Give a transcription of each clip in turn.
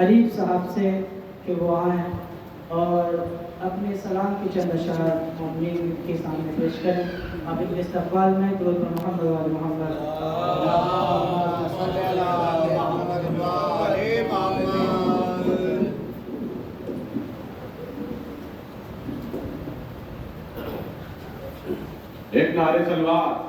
عریف صاحب سے کہ وہ آئیں اور اپنے سلام کی چند اشعار مومنین کے سامنے پیش کریں. آپ ان کے استقبال میں درود پر محمد و آل محمد. ایک نعرے سلوات.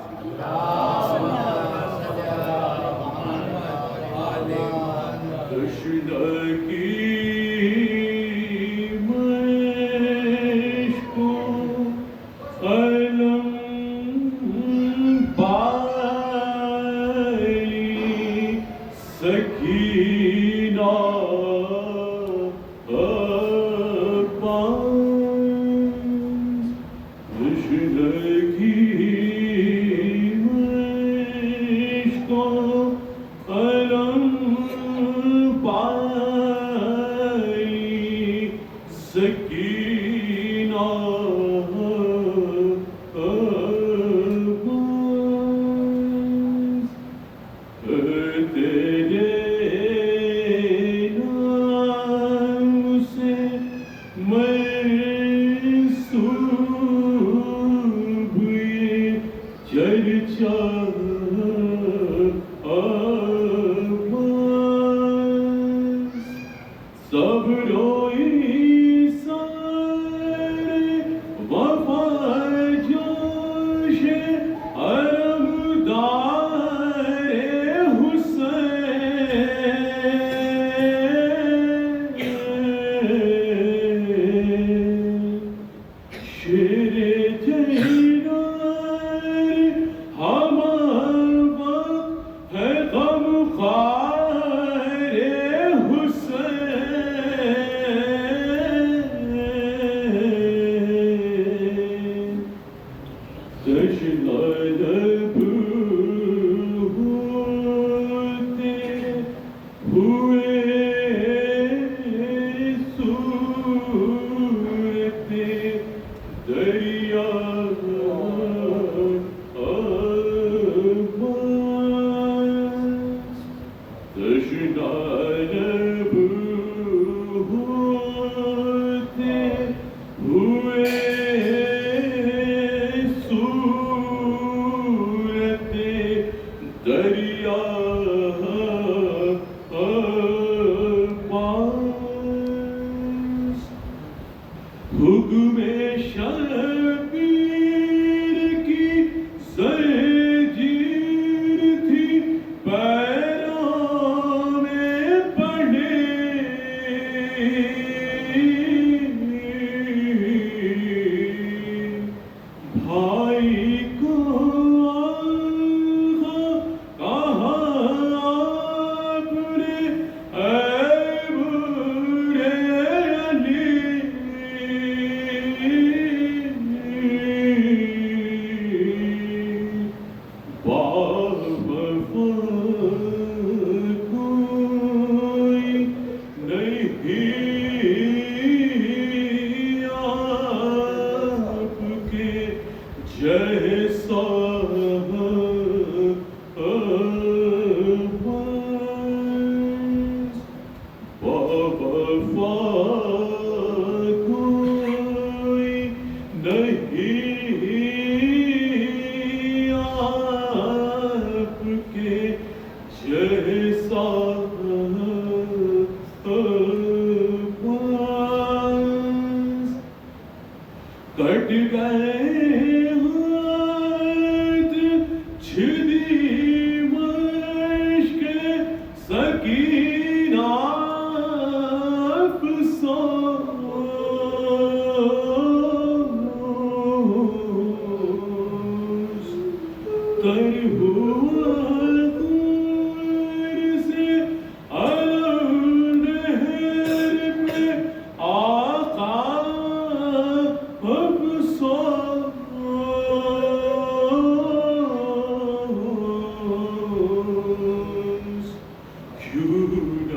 You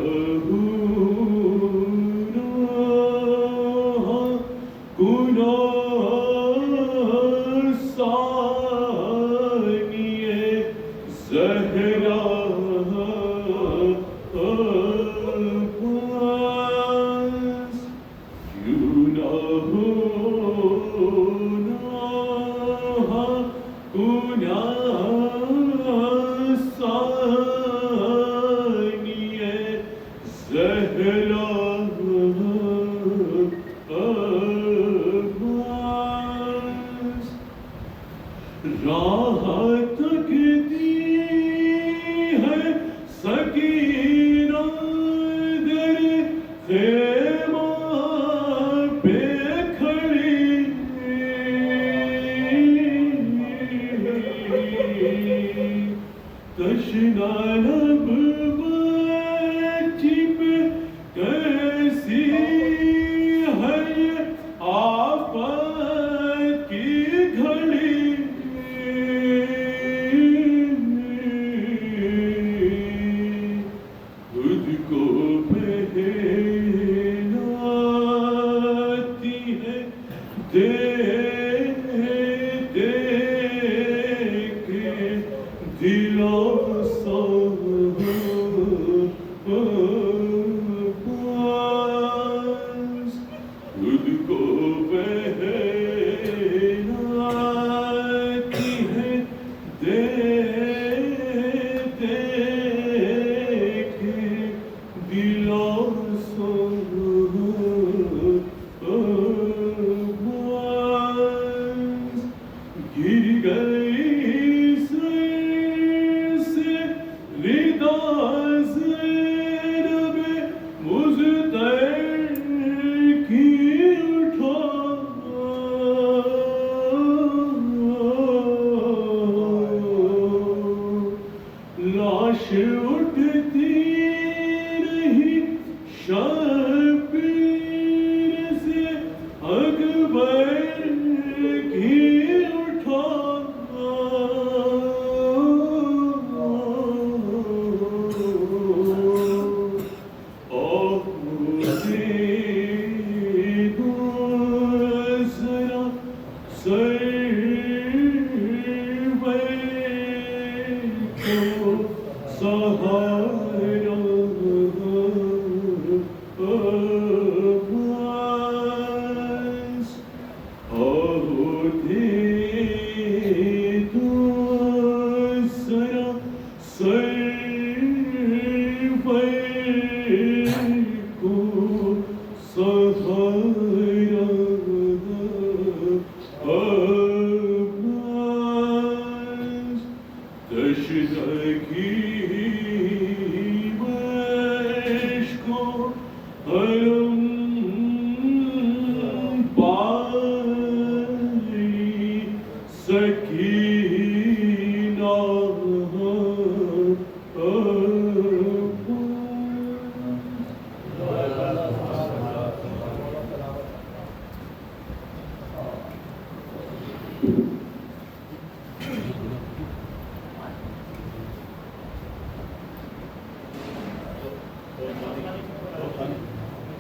know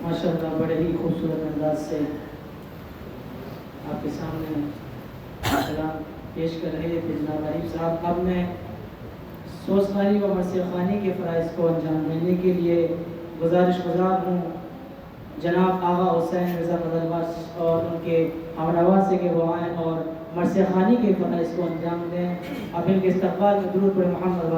ماشاءاللہ بڑے ہی خوبصورت انداز سے آپ کے سامنے سلام پیش کر رہے تھے جناب عریف صاحب. اب میں سوزخانی و مرثیہ خوانی کے فرائض کو انجام دینے کے لیے گزارش گزار ہوں جناب آغا حسین رضا فضل اور ان کے ہمراہ سے کہ وہ آئیں اور مرثیہ خوانی کے فرائض کو انجام دیں. اب ان کے استقبال میں درود پر محمد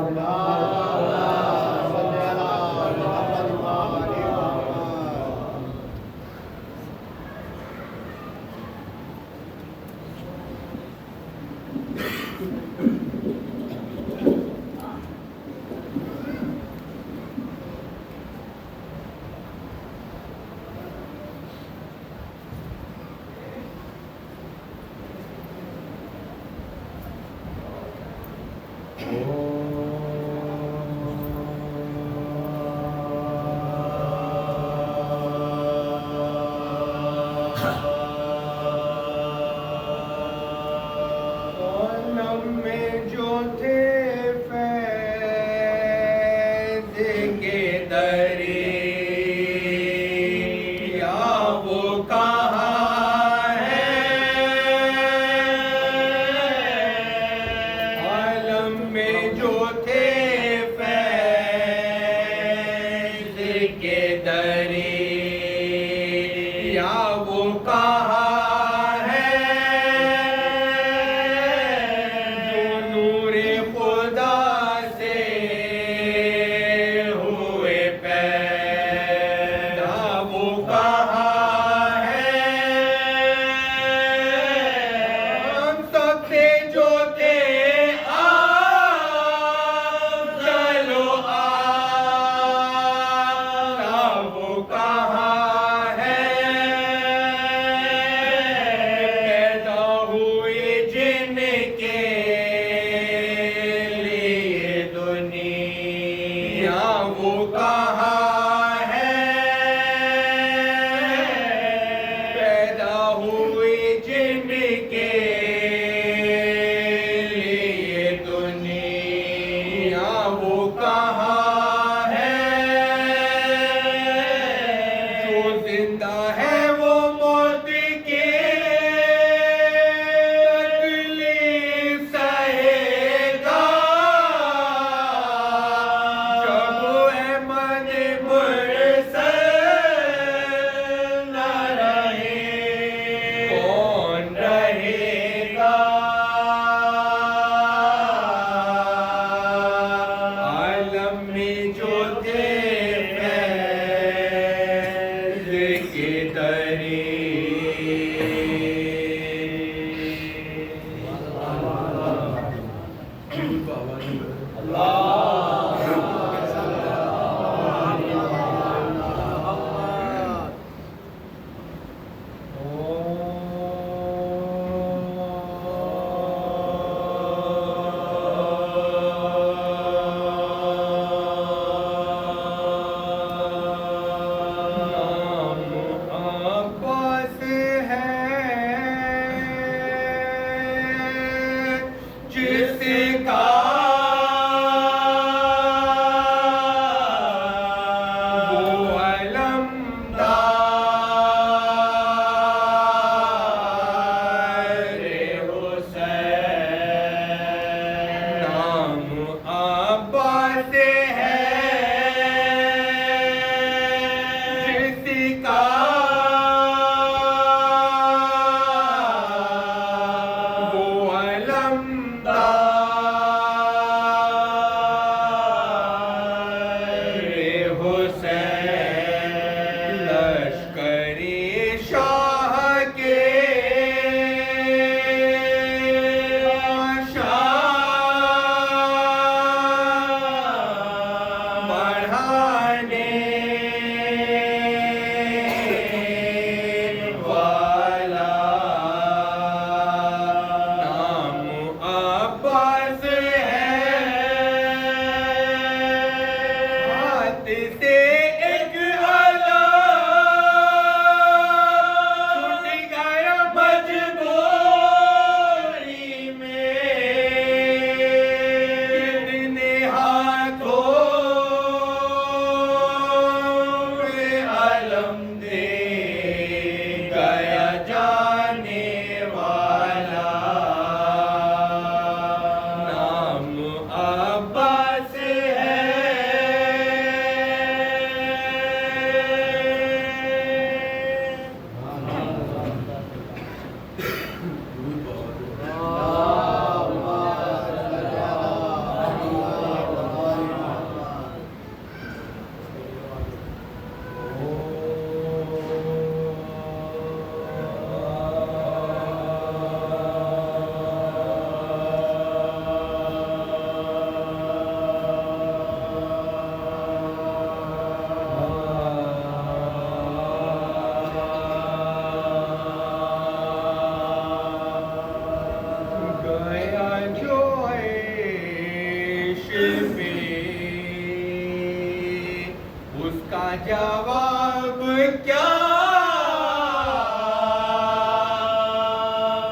جواب کیا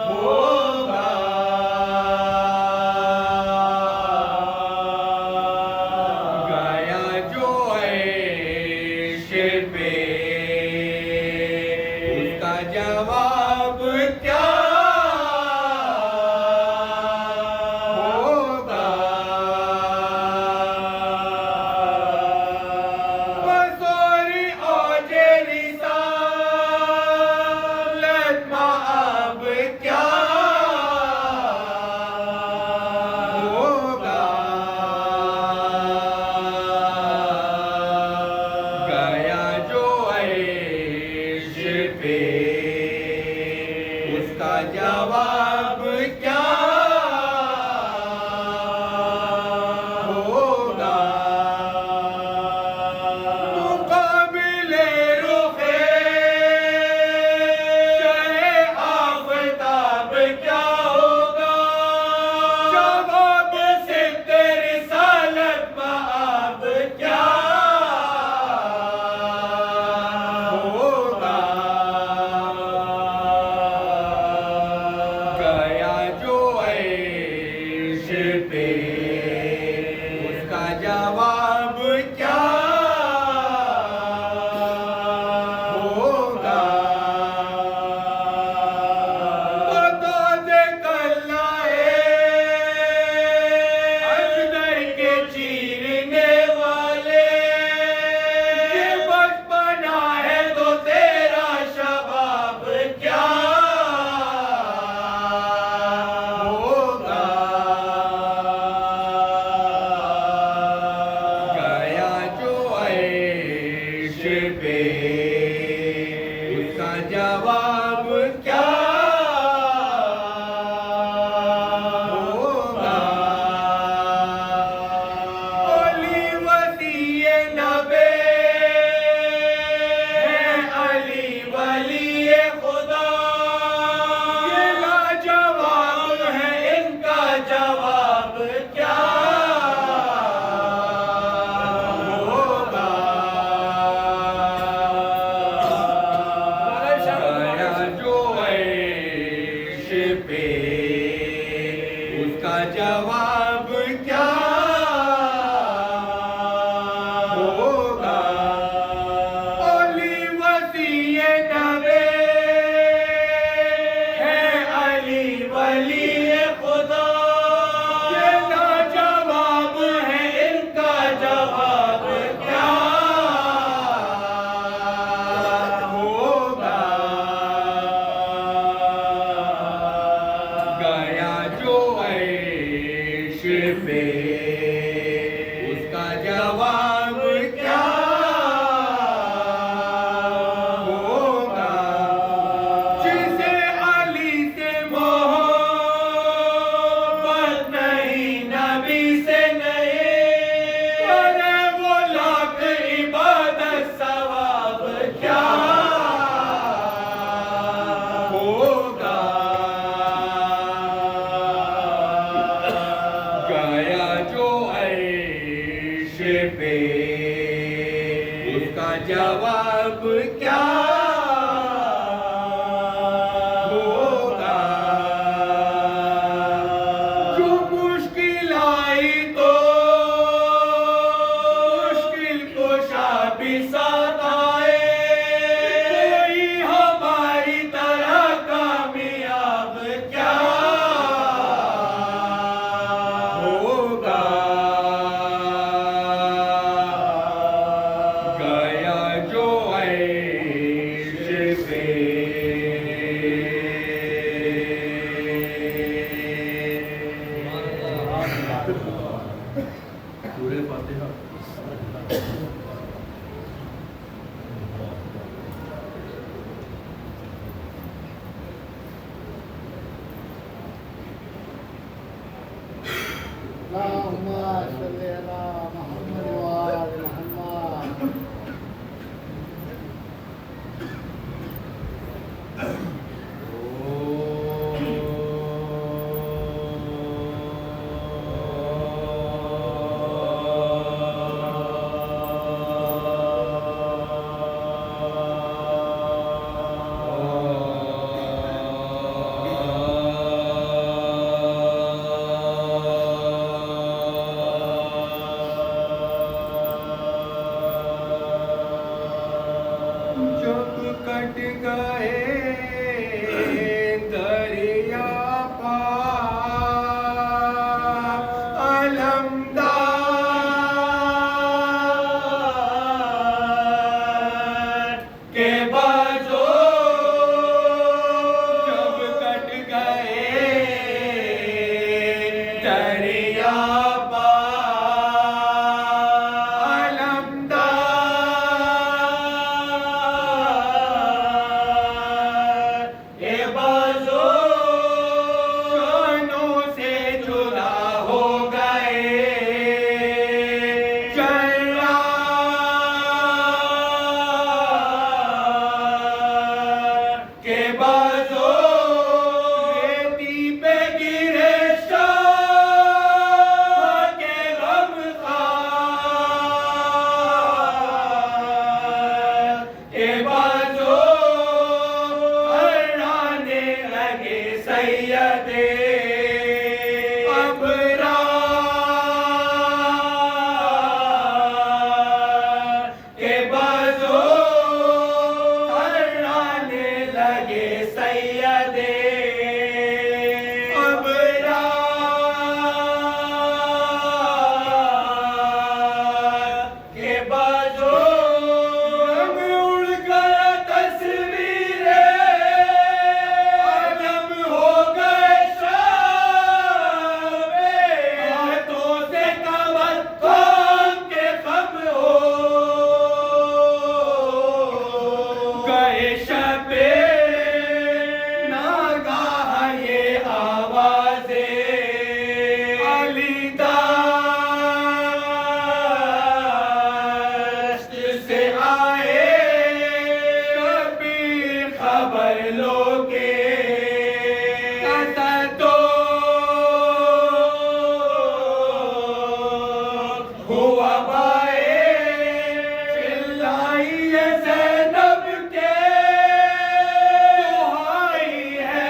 ہوگا؟ گیا جو عیش پہ اس کا جواب کیا ہوگا؟ بزوری اوج رسالت مآب کیا ہوگا؟ گیا جو عیش پہ اس کا جواب کیا ہوگا؟ مقابل رخ شہ آفتاب کیا ہوگا؟ جواب صدق رسالت مآب کیا ہوگا؟ گیا جو عیش پہ اس کا جواب کیا ہوگا؟ بتا دے کلائے اجدر کے چیرنے والے، یہ بچپنا ہے تو تیرا شباب کیا ہوگا؟ گیا جو عیش پہ اس کا جواب کیا ہوگا؟ علی وسیع نبی ہے، علی ولی خدا، یہ لاجواب ہے ان کا جواب کیا ہوگا؟ گیا جو عیش پہ اس کا جواب کیا ہوگا؟ علی وسیع نبی ہے، علی ولی خدا، یہ لاجواب ہے ان کا جواب کیا ہوگا؟ گیا جو عیش پہ اس کا جواب کیا ہوگا؟ جسے علی سے محبت نہیں، نبی سے نہیں، کرے وہ لاکھ عبادت ثواب کیا ہوگا؟ گیا جو عیش پہ اس کا جواب کیا ہوگا؟ جو مشکل آئی تو مشکل کشا بھی ساتھ آئے، کوئی ہماری طرح کامیاب کیا ہوگا؟ گیا جو عیش کٹ گئے دریا پار علمدار کے بازو جب کٹ گئے دریا پار علمدار کے بازو شانوں سے جدا ہو گئے جرار کے بازو ریتی پہ گرے شاہ کے غم خار کے بازو ہرانے لگے سیدے ابرار کے بازو ہرانے لگے سیدے ابرار کے بازو رنگ اڑ گیا تصویریں عالم ہو گئے شام ہاتھوں سے کمر تھام کے خم ہو گئے شبے ناگاہ یہ آوازیں علی داشت سے آئے کبھی خبر لوگے تو ہوا بائے چلائی زینب کے دہائی ہے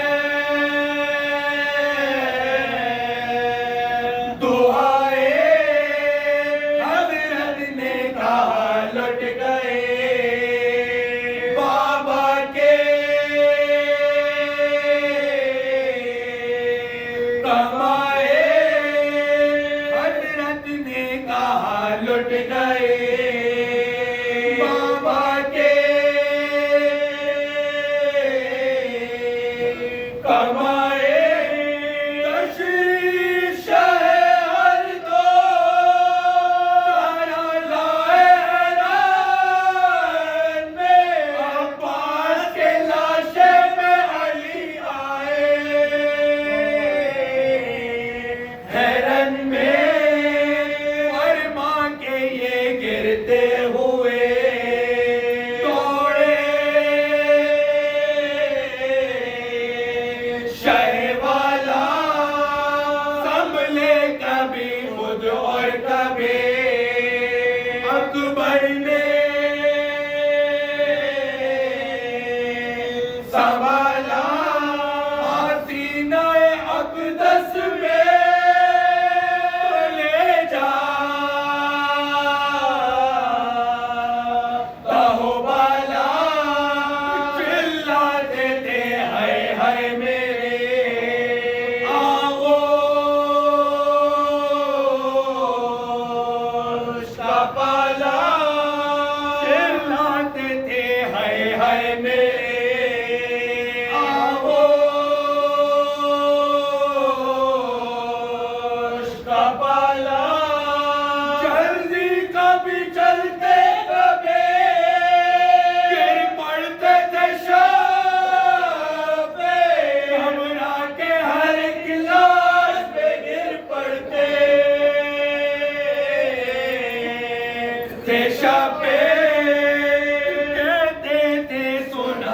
دہائے حضرت نے کہا لٹ گئے بابا کے کمائے حضرت نے کہا لٹ گئے بابا کے کمائے تشریف شہ ہر دو سارا لائے حیران میں عباس کے لاشے میں علی آئے حیرن میں فرما کے یہ گرتے ہوئے دوڑے شہ والا سنبھلے کبھی خود اور کبھی اکبر نے سنبھالا سینہ اقدس میں لے جا کہو بالا چلاتے تھے ہائے میرے آغوش کا پالا چلاتے تھے ہائے میرے آغوش کا پالا جلدی کبھی چلتے کبھی گر پڑتے تھے شاہ پہ ہمرا کے ہر گلاس پہ گر پڑتے تھے شاہ پہ کہتے تھے سنا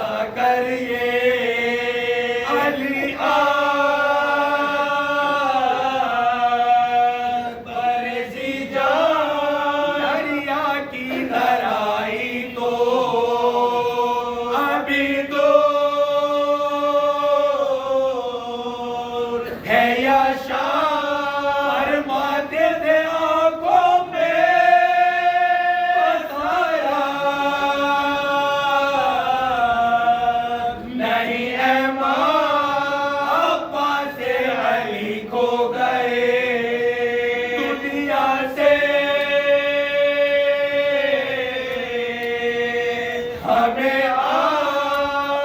ہمیں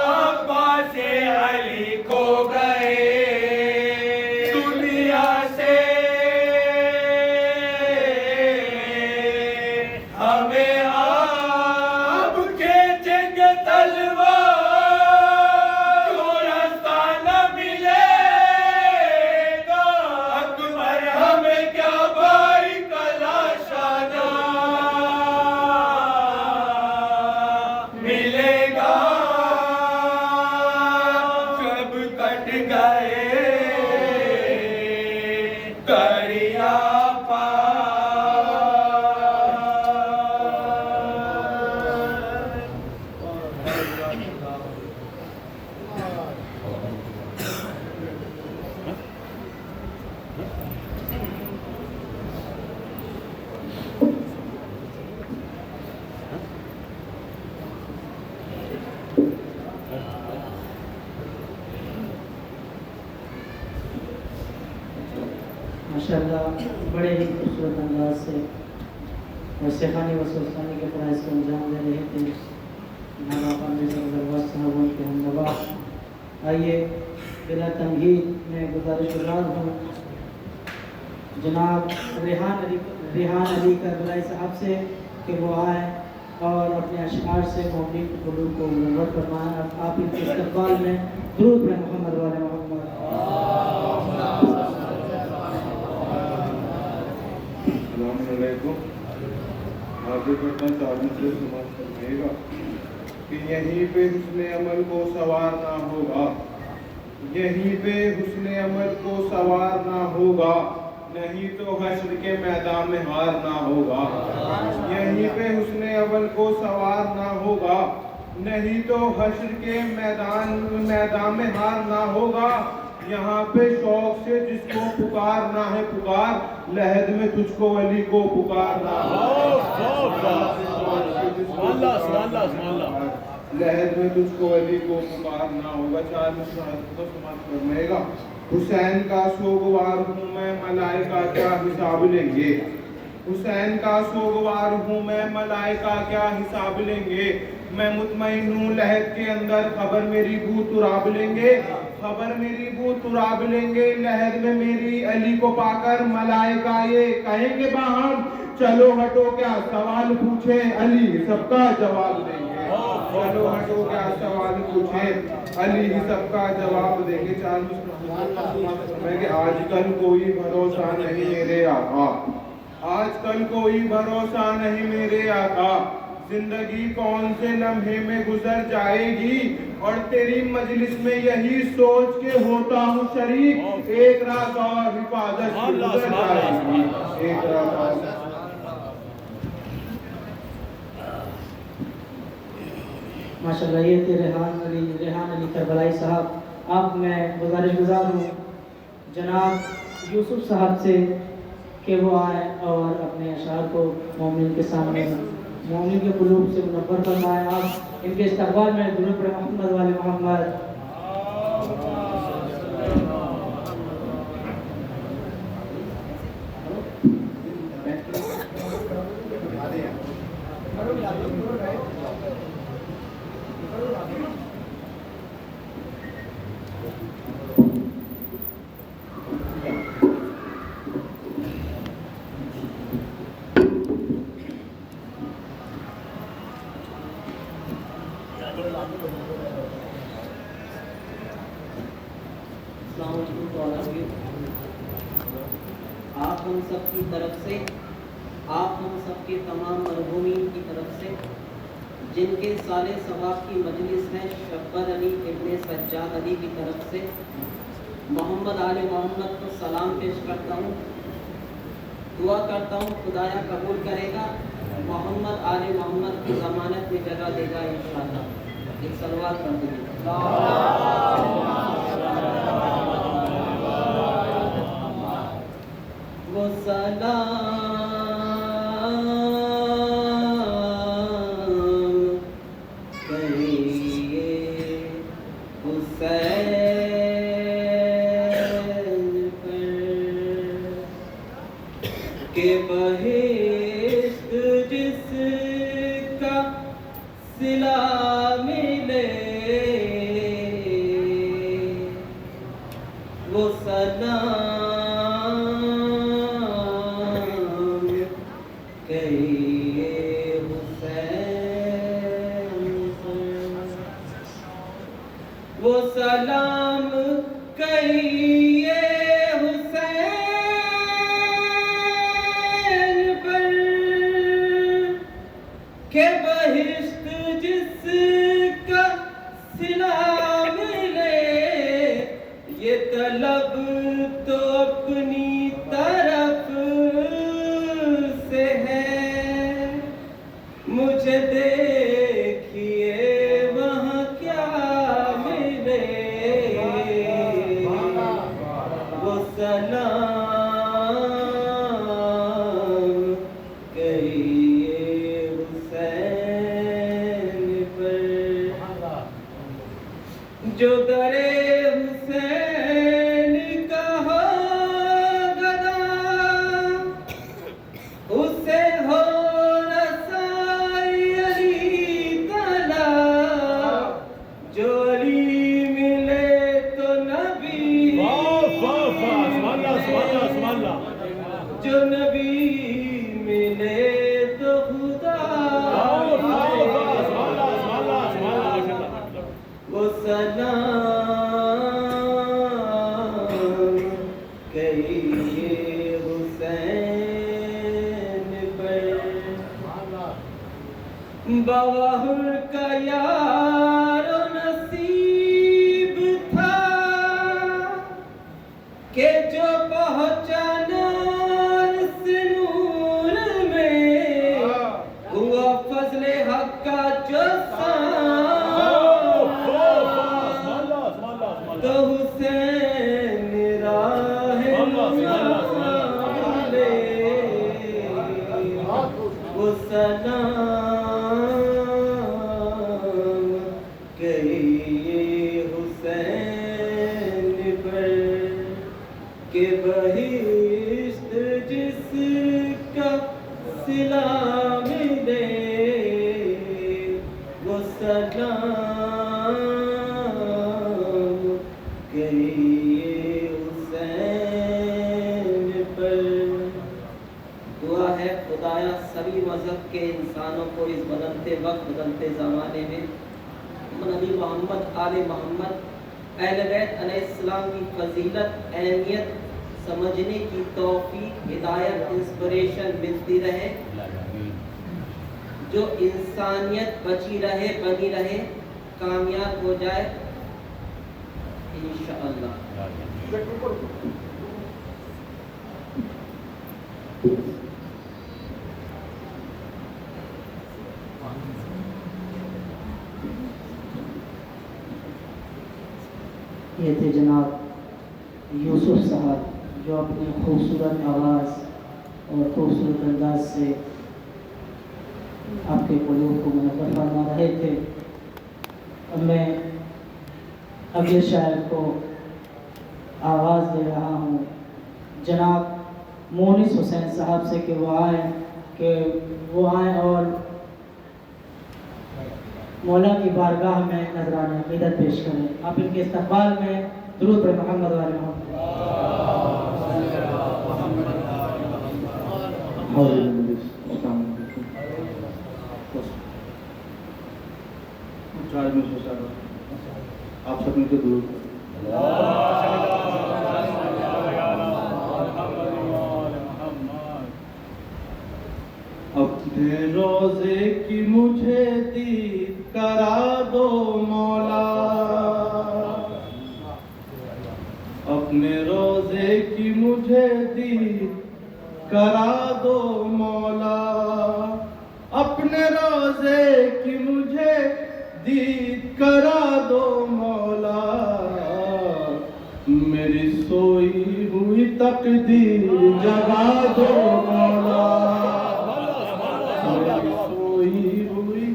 عباس علی کھو گئے دنیا سے ہمیں آپ کے جنگ تلوار کو راستہ نہ ملے گا اکبر ہمیں کیا بھائی کلا شانہ ملے گا جب کٹ گئے دریا ماشاءاللہ بڑے ہی خوبصورت انداز سے اور سیخانی و سلطانی کے فرائض کو انجام دے رہے تھے جناب آقا مرزا غرباس صاحب کے ہمنوا۔ آئیے بلا تمہید میں گزارش گزار ہوں جناب ریحان علی کربلائی صاحب سے کہ وہ آئے اور اپنے اشعار سے مومنین کے قلوب کو منور فرمائیں۔ آپ ان کے استقبال میں درود پر محمد والے محمد۔ السلام علیکم۔ حاضر کرتا تعلیم سے سماعت فرمائے گا کہ یہیں پہ حسن عمل کو سنوارنا ہوگا، یہیں پہ حسن عمل کو سنوارنا ہوگا، نہیں تو حشر کے میدان میں ہارنا ہوگا۔ یہیں پہ حسن عمل کو سنوارنا ہوگا، نہیں تو حشر کے میدان میں ہارنا ہوگا۔ یہاں پہ شوق سے جس کو پکارنا ہے پکار، لحد میں تجھ کو علی کو پکارنا لحد میں تجھ کو علی کو پکارنا ہوگا۔ چار مشاہد کو سماعت فرمائے گا۔ حسین کا سوگوار ہوں میں ملائکہ کیا حساب لیں گے، حسین کا سوگوار ہوں میں ملائکہ کیا حساب لیں گے۔ میں مطمئن ہوں لحد کے اندر خبر میری بو تراب لیں گے، خبر میری بو تراب لیں گے۔ لحد میں میری علی کو پا کر ملائکہ یہ کہیں گے باہم چلو ہٹو کیا سوال پوچھے علی سب کا جواب دیں گے۔ چلو ہٹو کیا سوال پوچھے علی سب کا جواب دیں گے۔ چار میں کہ آج کل کوئی بھروسہ نہیں میرے آقا، آج کل کوئی بھروسہ نہیں میرے آقا۔ زندگی کون سے لمحے میں گزر جائے گی، اور تیری مجلس میں یہی سوچ کے ہوتا ہوں شریک، ایک رات اور حفاظت گزر جائے گی، ایک رات اور۔ ماشاءاللہ یہ تھے ریحان علی کربلائی صاحب۔ اب میں گزارش گزار ہوں جناب یوسف صاحب سے کہ وہ آئے اور اپنے اشعار کو مومن کے سامنے مومن کے قلوب سے منور فرمائے۔ آپ ان کے استقبال میں درود پر محمد والے محمد۔ آپ ہم سب کی طرف سے، آپ ہم سب کے تمام مرحومین کی طرف سے جن کے سال ثواب کی مجلس ہے، شبر علی ابن سجاد علی کی طرف سے محمد آل محمد کو سلام پیش کرتا ہوں۔ دعا کرتا ہوں خدایا قبول کرے گا، محمد آل محمد کی ضمانت میں جگہ دے گا انشاءاللہ۔ ایک صلوات کر دیں۔ وہ سلام کہیے حسین پر کہ بہشت جس کا صلہ ملے وہ سلام کہیے حسین پر وہ سلام کہیے حسین پر کہ بہشت جس کا صلہ ملے یہ طلب تو اپنی طرف سے ہے مجھے دیکھیے وہاں کیا ملے وہ سلام کہیے حسین پر جو درے حسین کا ہو گدا اسے ہو رسائی علی تعالی جو علی ملے تو نبی جو نبی ملے تو خدا وہ سلام کہیے حسین پر بوہر کا یار و نصیب تھا کہ جو پہنچا نور سے نور میں ہوا فضل حق کا جو تو حسین راہ لے وہ سلام کہیے حسین پر کہ بہشت جس کا صلہ ملے وہ سلام کہیے حسین پر دعا ہے خدایا سبھی مذہب کے انسانوں کو اس بدلتے وقت بدلتے زمانے میں نبی محمد آل محمد اہل بیت علیہ السلام کی فضیلت اہمیت سمجھنے کی توفیق ہدایت انسپریشن ملتی رہے جو انسانیت بچی رہے بنی رہے کامیاب ہو جائے انشاءاللہ یہ تھے جناب یوسف صاحب جو اپنی خوبصورت آواز اور خوبصورت انداز سے آپ کے قلوب کو منور فرما رہے تھے. اب میں اگلے شاعر کو آواز دے رہا ہوں جناب مونس حسین صاحب سے کہ وہ آئیں اور مولا کی بارگاہ میں نذرانِ عقیدت پیش کریں. آپ ان کے استقبال میں درود پر محمد و آل محمد. آپ سب مل کے درود اپنے روزے کی مجھے دید کرا دو مولا اپنے روزے کی مجھے دید کرا دو مولا اپنے روزے کی مجھے دید کرا دو مولا میری سوئی ہوئی تقدیر جگا دو مولا میری سوئی ہوئی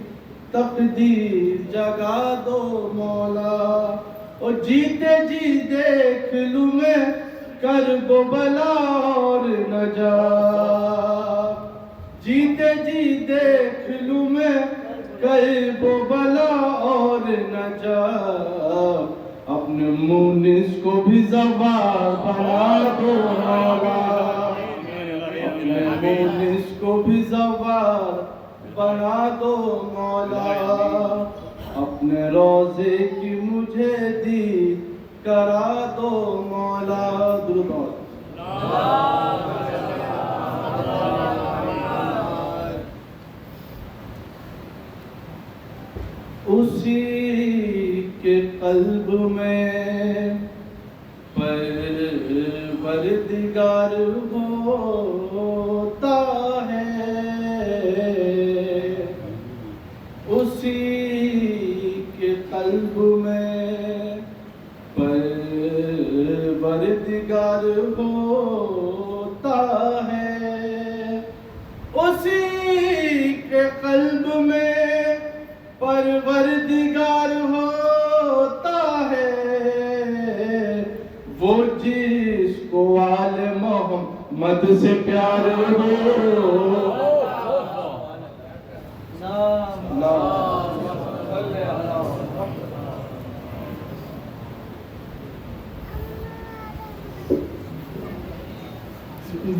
تقدیر جگا دو مولا اور جیتے جی دیکھ لوں میں کرب و بلا اور نجات جیتے جی دیکھ لوں میں کرب و بلا اور نجات اپنے مونس کو بھی زوال بنا دو مولا اپنے مونس کو بھی زوال بنا دو مولا اپنے روزے کی مجھے دید کرا دو مولا درود اسی کے قلب میں پروردگار ہوتا ہے اسی کے قلب میں پروردگار ہوتا ہے اسی کے قلب میں پروردگار ہوتا ہے وہ جس کو آل محمد سے پیار ہو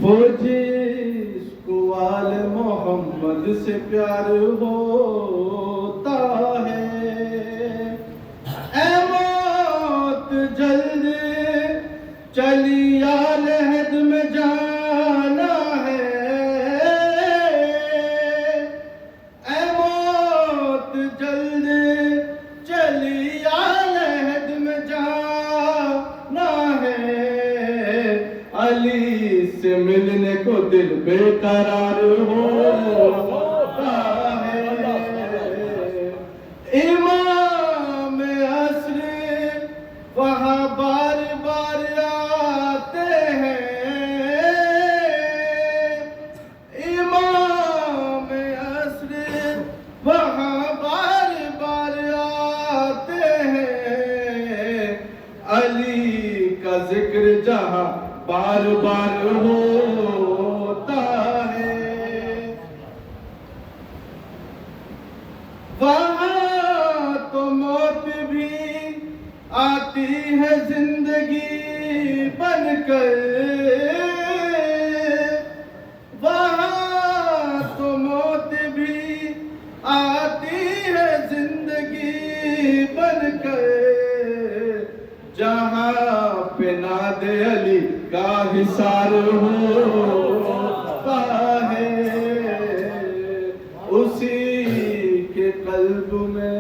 وہ جس کو آل محمد سے پیار ہوتا ہے اے موت جلد چلی آل حد میں جانا ہے اے موت جلد چلی آل حد میں جانا ہے علی سے ملنے کو دل بے قرار ہوتا ہے امام عصر وہاں بار بار آتے ہیں امام عصر وہاں بار بار آتے ہیں علی کا ذکر جہاں بار بار ہوتا ہے وہاں تو موت بھی آتی ہے زندگی بن کر وہاں تو موت بھی آتی ہے زندگی بن کر جہاں پہ ناد علی کا حصار ہوتا ہے اسی کے قلب میں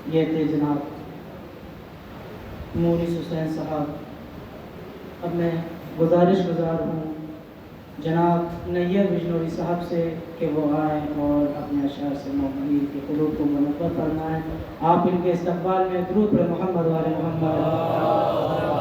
یہ تھے جناب مونس حسین صاحب اب میں گزارش گزار ہوں جناب نیر بجنوری صاحب سے کہ وہ آئیں اور اپنے اشعار سے مومنین کے قلوب کو منور فرمائیں آپ ان کے استقبال میں درود پر محمد و آل محمد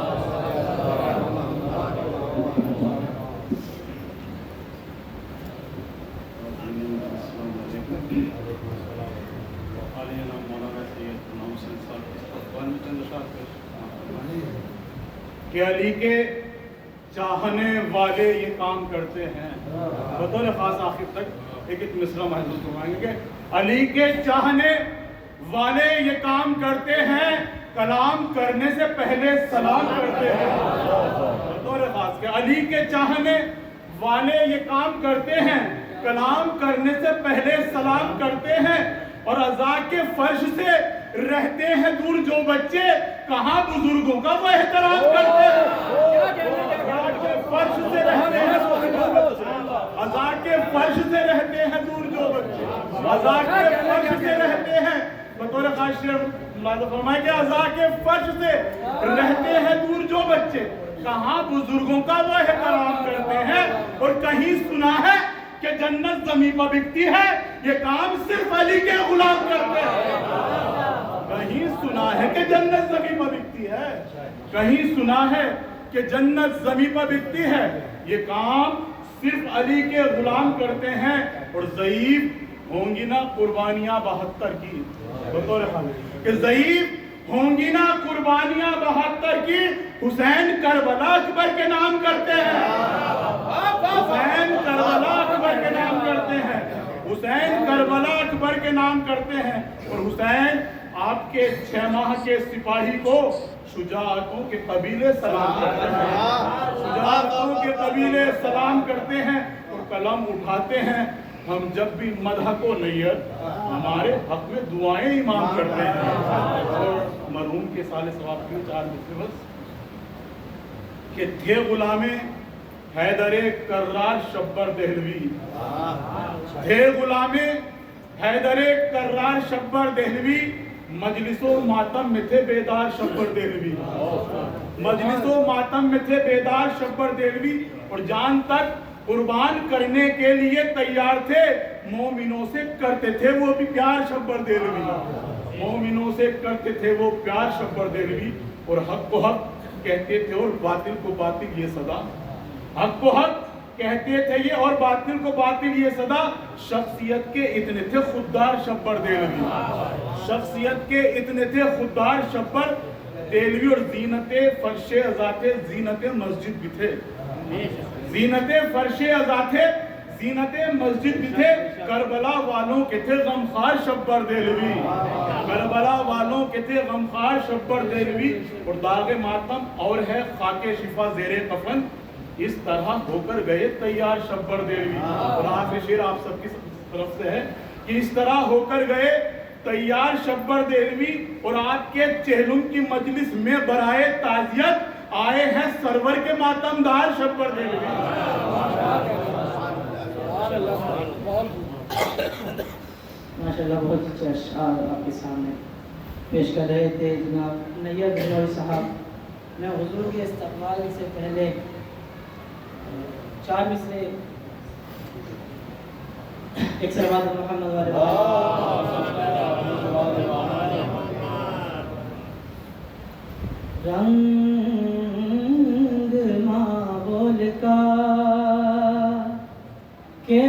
کہ علی کے چاہنے والے یہ کام کرتے ہیں بطور خاص آخر تک ایک مصرع محسوس کروائیں گے کہ علی کے چاہنے والے یہ کام کرتے ہیں کلام کرنے سے پہلے سلام کرتے ہیں بطور خاص کہ علی کے چاہنے والے یہ کام کرتے ہیں کلام کرنے سے پہلے سلام کرتے ہیں اور عزا کے فرش سے رہتے ہیں دور جو بچے کہاں بزرگوں کا وہ احترام کرتے ہیں عزا کے فرش سے رہتے ہیں عزا کے فرش سے رہتے ہیں دور جو بچے عزا کے فرش سے رہتے ہیں بطور خاص فرمائے کہ عزا کے فرش سے رہتے ہیں دور جو بچے کہاں بزرگوں کا وہ احترام کرتے ہیں اور کہیں سنا ہے کہ جنت زمین پر بکتی ہے یہ کام صرف علی کے غلام کرتے ہیں کہیں سنا ہے کہ جنت زمین پر بکتی ہے کہیں سنا ہے کہ جنت زمین پر بکتی ہے یہ کام صرف علی کے غلام کرتے ہیں اور ضعیف ہوں گی نا قربانیاں 72 کی بطور کہ ضعیف ہوں گی نا قربانیاں 72 کی، حسین کربلا اکبر کے نام کرتے ہیں، حسین کربلا اکبر کے نام کرتے ہیں، حسین کربلا اکبر کے نام کرتے ہیں۔ اور حسین آپ کے 6 ماہ کے سپاہی کو شجاعتوں کے قبیلے سلام کرتے ہیں، شجاعتوں کے قبیلے سلام کرتے ہیں اور قلم اٹھاتے ہیں۔ ہم جب بھی مدح کو نیت ہمارے حق میں دعائیں امام کرتے ہیں۔ اور مرحوم کے سال ثواب کے 4 مصرے بس کہ تھے غلام حیدر کرار شبر دہلوی، تھے غلام حیدر کرار شبر دہلوی، مجلس و ماتم میں تھے بیدار شبر دہلوی، مجلس و ماتم میں تھے بیدار شبر دہلوی، اور جان تک قربان کرنے کے لیے تیار تھے، مومنوں سے کرتے تھے وہ بھی پیار شبر دہلوی، مومنوں سے کرتے تھے وہ پیار شبر دہلوی، اور حق کو حق کہتے تھے اور باطل کو باطل یہ صدا، حق کو حق کہتے تھے یہ اور باطل کو باطل یہ صدا، شخصیت کے اتنے تھے خوددار شبر دہلوی، شخصیت کے اتنے تھے خوددار شبر دہلوی، اور زینت فرش ازاں تھے، زینت مسجد بھی تھے، زینت فرش ازاں تھے، زینت مسجد بھی تھے، کربلا والوں کے تھے غمخوار شبر دہلوی، کربلا والوں کے تھے غمخوار شبر دہلوی، اور داغ ماتم اور ہے خاک شفا زیر کفن، اس طرح ہو کر گئے تیار شبر دہلوی۔ اور آخری شعر آپ سب کی طرف سے ہے کہ اس طرح ہو کر گئے تیار شبر دہلوی، اور آپ کے چہلم کی مجلس میں برائے تعزیت آئے ہیں سرور کے ماتم دار شبر دہلوی۔ ماشاءاللہ بہت اچھے اشعار آپ کے سامنے پیش کر رہے تھے جناب نیت بھنوری صاحب۔ میں حضور کے استقبال سے پہلے 4 مصرے ایک سروات محمد والے رنگ ماحول کا کے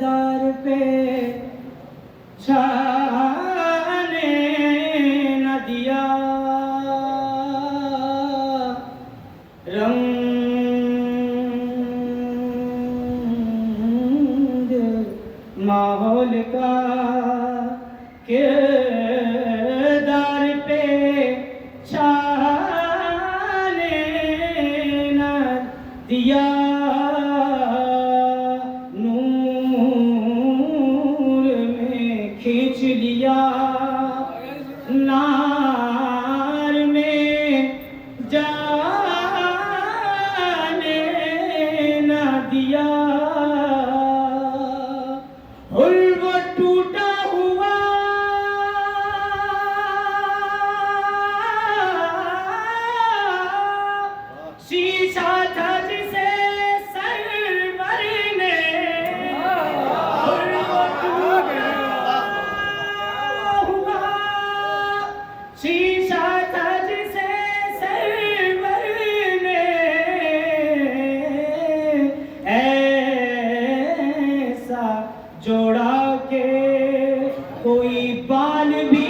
دار پہ چھانے نہ دیا، رنگ ماحول کا کے دار پہ چھانے نہ دیا، کھینچ لیا نار میں جانے نہ دیا، وہ ٹوٹا ہوا شیشہ تھا جسے سرور نے، شیشہ تھا جسے سرور نے ایسا جوڑا کہ کوئی بال بھی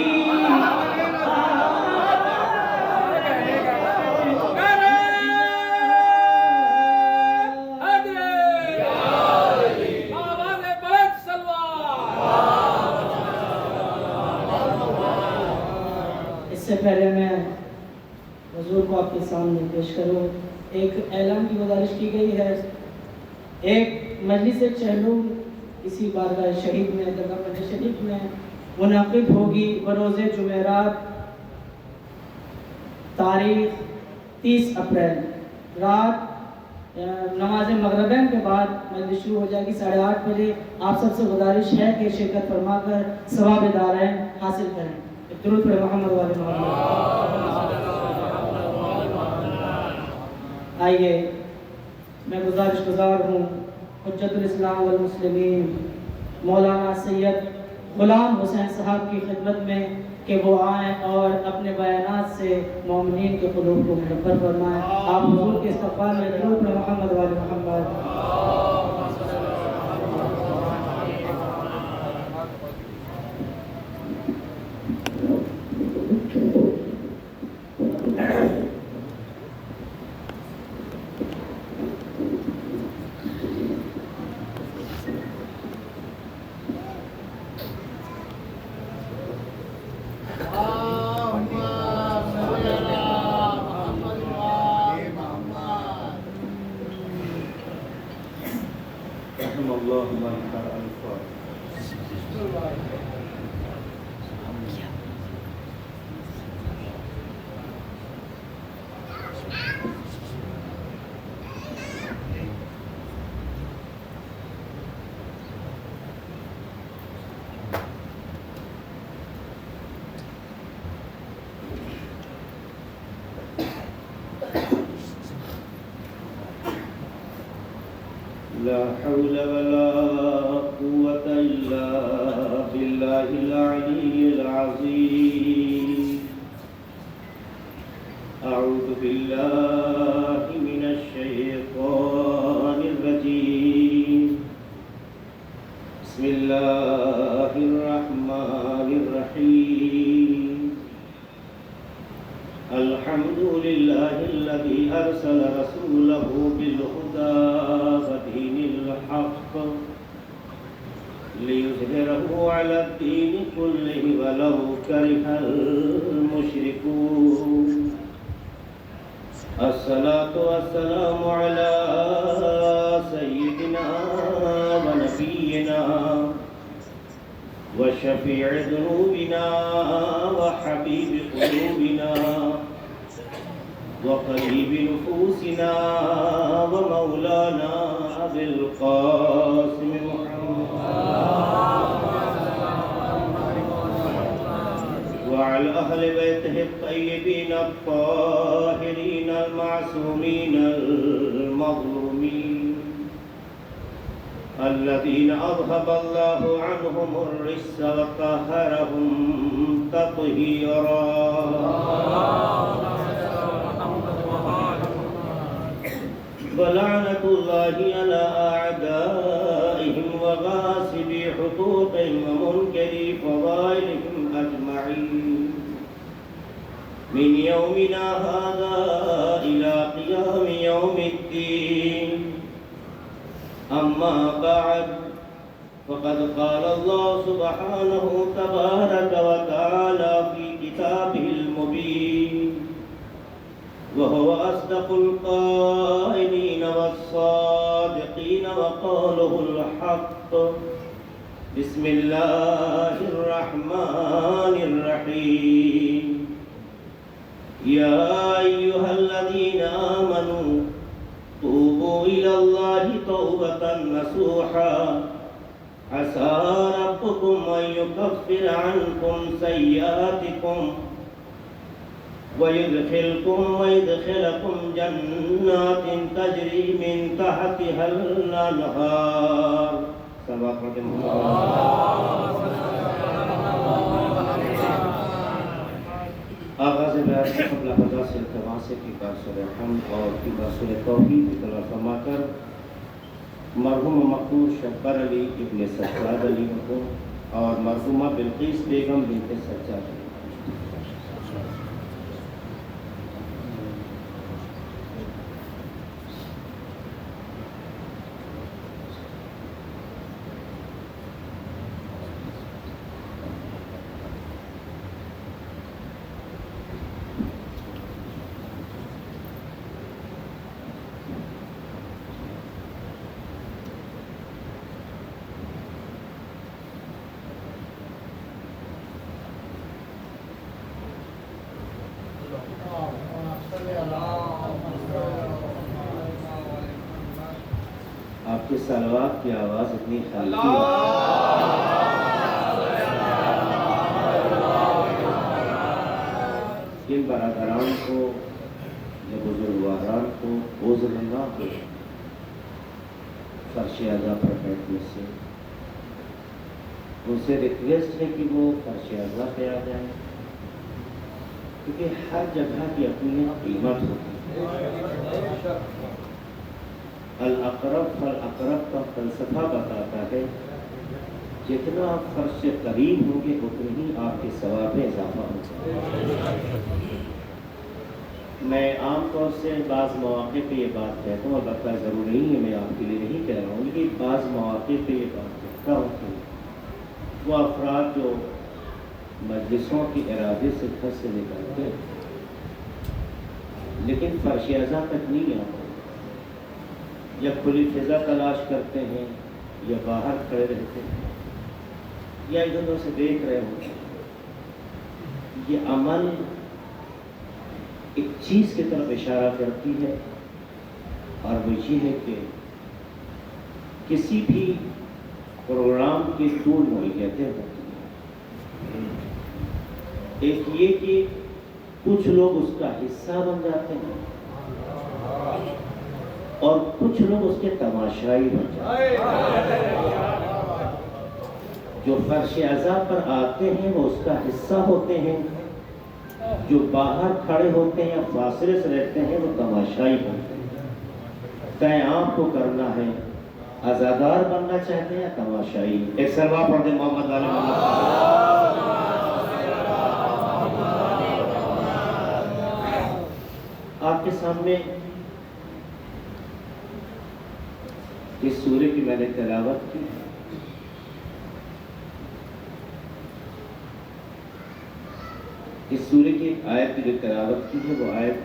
سے پہلے میں حضور کو آپ کے سامنے پیش کروں، ایک اعلان کی گزارش کی گئی ہے۔ ایک مجلس چہلم اسی بارگاہ شہید میں درگاہ مجلس شریف میں منعقد ہوگی بروز جمعرات تاریخ 30 اپریل رات نماز مغربین کے بعد مجلس شروع ہو جائے گی 8:30 بجے۔ آپ سب سے گزارش ہے کہ شرکت فرما کر ثواب دارین حاصل کریں۔ درود پڑھیں محمد والے محمد۔ آئیے میں گزارش گزار ہوں حجت الاسلام والمسلمین مولانا سید غلام حسین صاحب کی خدمت میں کہ وہ آئیں اور اپنے بیانات سے مومنین کے قلوب کو منور فرمائیں۔ آپ حضور کے استقبال میں درود پڑھیں محمد والے محمد۔ رحم الله من قرأ الفاتحة. لا حول ولا قوة إلا بالله العلي العظيم. أعوذ بالله من الشيطان الرجيم. بسم الله الرحمن الرحيم. الحمد لله الذي أرسل رسوله بالهدى ودين الحق ليظهره على الدين كله ولو كره المشركون. الصلاة والسلام على سيدنا ونبينا وشفيع ذنوبنا وحبيب قلوبنا وقريب نفوسنا ومولانا أبي القاسم محمد وعلى أهل بيته الطيبين الطاهرين المعصومين المظلومين الذين أذهب الله عنهم الرجس وطهرهم تطهيرا. ولعنة الله على أعدائهم وغاصبي حقوقهم ومنكري فضائلهم أجمعين من يومنا هذا إلى قيام يوم الدين. أما بعد فقد قال الله سبحانه تبارك وتعالى في كتابه المبين وهو أصدق القائلين والصادقين وقوله الحق. بسم الله الرحمن الرحيم. يا أيها الذين آمنوا توبوا إلى الله توبة نصوحا عسى ربكم أن يكفر عنكم سيئاتكم ويدخلكم جنات تجري من تحتها الأنهار. آغاز بیان سے قبل خدا سے التماس ہے کہ باسر حمد اور کی باسر توحید اطلاع فرما کر مرحوم مقبول شبر علی ابن سجاد علی کو اور مرحومہ بلقیس بیگم بنت سجاد علی آپ کے صلوات کی آواز اتنی خالص جن برادران کو یا بزرگواران کو عذر نہ ہو فرش اعضا پر بیٹھنے سے، ان سے ریکویسٹ ہے کہ وہ فرش اعضا پہ آ جائیں، کیونکہ ہر جگہ کی اپنی قیمت ہوتی ہے۔ الاقرب فالاقرب کا فلسفہ بتاتا ہے جتنا آپ فرش سے قریب ہوں گے اتنی ہی آپ کے ثواب میں اضافہ ہوگا۔ میں عام طور سے بعض مواقع پہ یہ بات کہتا ہوں، البتہ ضرور نہیں ہے، میں آپ کے لیے نہیں کہہ رہا ہوں، لیکن بعض مواقع پہ یہ بات کہتا ہوں کہ وہ افراد جو مجلسوں کے ارادے سے گھر سے نکلتے ہیں لیکن فرش اعضا تک نہیں آتے، یا کھلی فضا تلاش کرتے ہیں یا باہر کھڑے رہتے ہیں یا ادھر ادھر سے دیکھ رہے ہوتے ہیں، یہ عمل ایک چیز کی طرف اشارہ کرتی ہے، اور وہ یہ ہے کہ کسی بھی پروگرام کی طول نوعیتیں ہوتی ہیں۔ ایک یہ کہ کچھ لوگ اس کا حصہ بن جاتے ہیں اور کچھ لوگ اس کے تماشائی بن جاتے ہیں۔ جو فرش عزا پر آتے ہیں وہ اس کا حصہ ہوتے ہیں، جو باہر کھڑے ہوتے ہیں یا فاصلے سے رہتے ہیں وہ تماشائی بنتے ہیں۔ طے آپ کو کرنا ہے، عزادار بننا چاہتے ہیں یا تماشائی؟ ایک سلوات پڑھ دیں محمد علیہ وسلم۔ آپ کے سامنے اس سورے کی میں نے تلاوت کی، اس سورے کی ایک آیت کی جو تلاوت کی ہے وہ آیت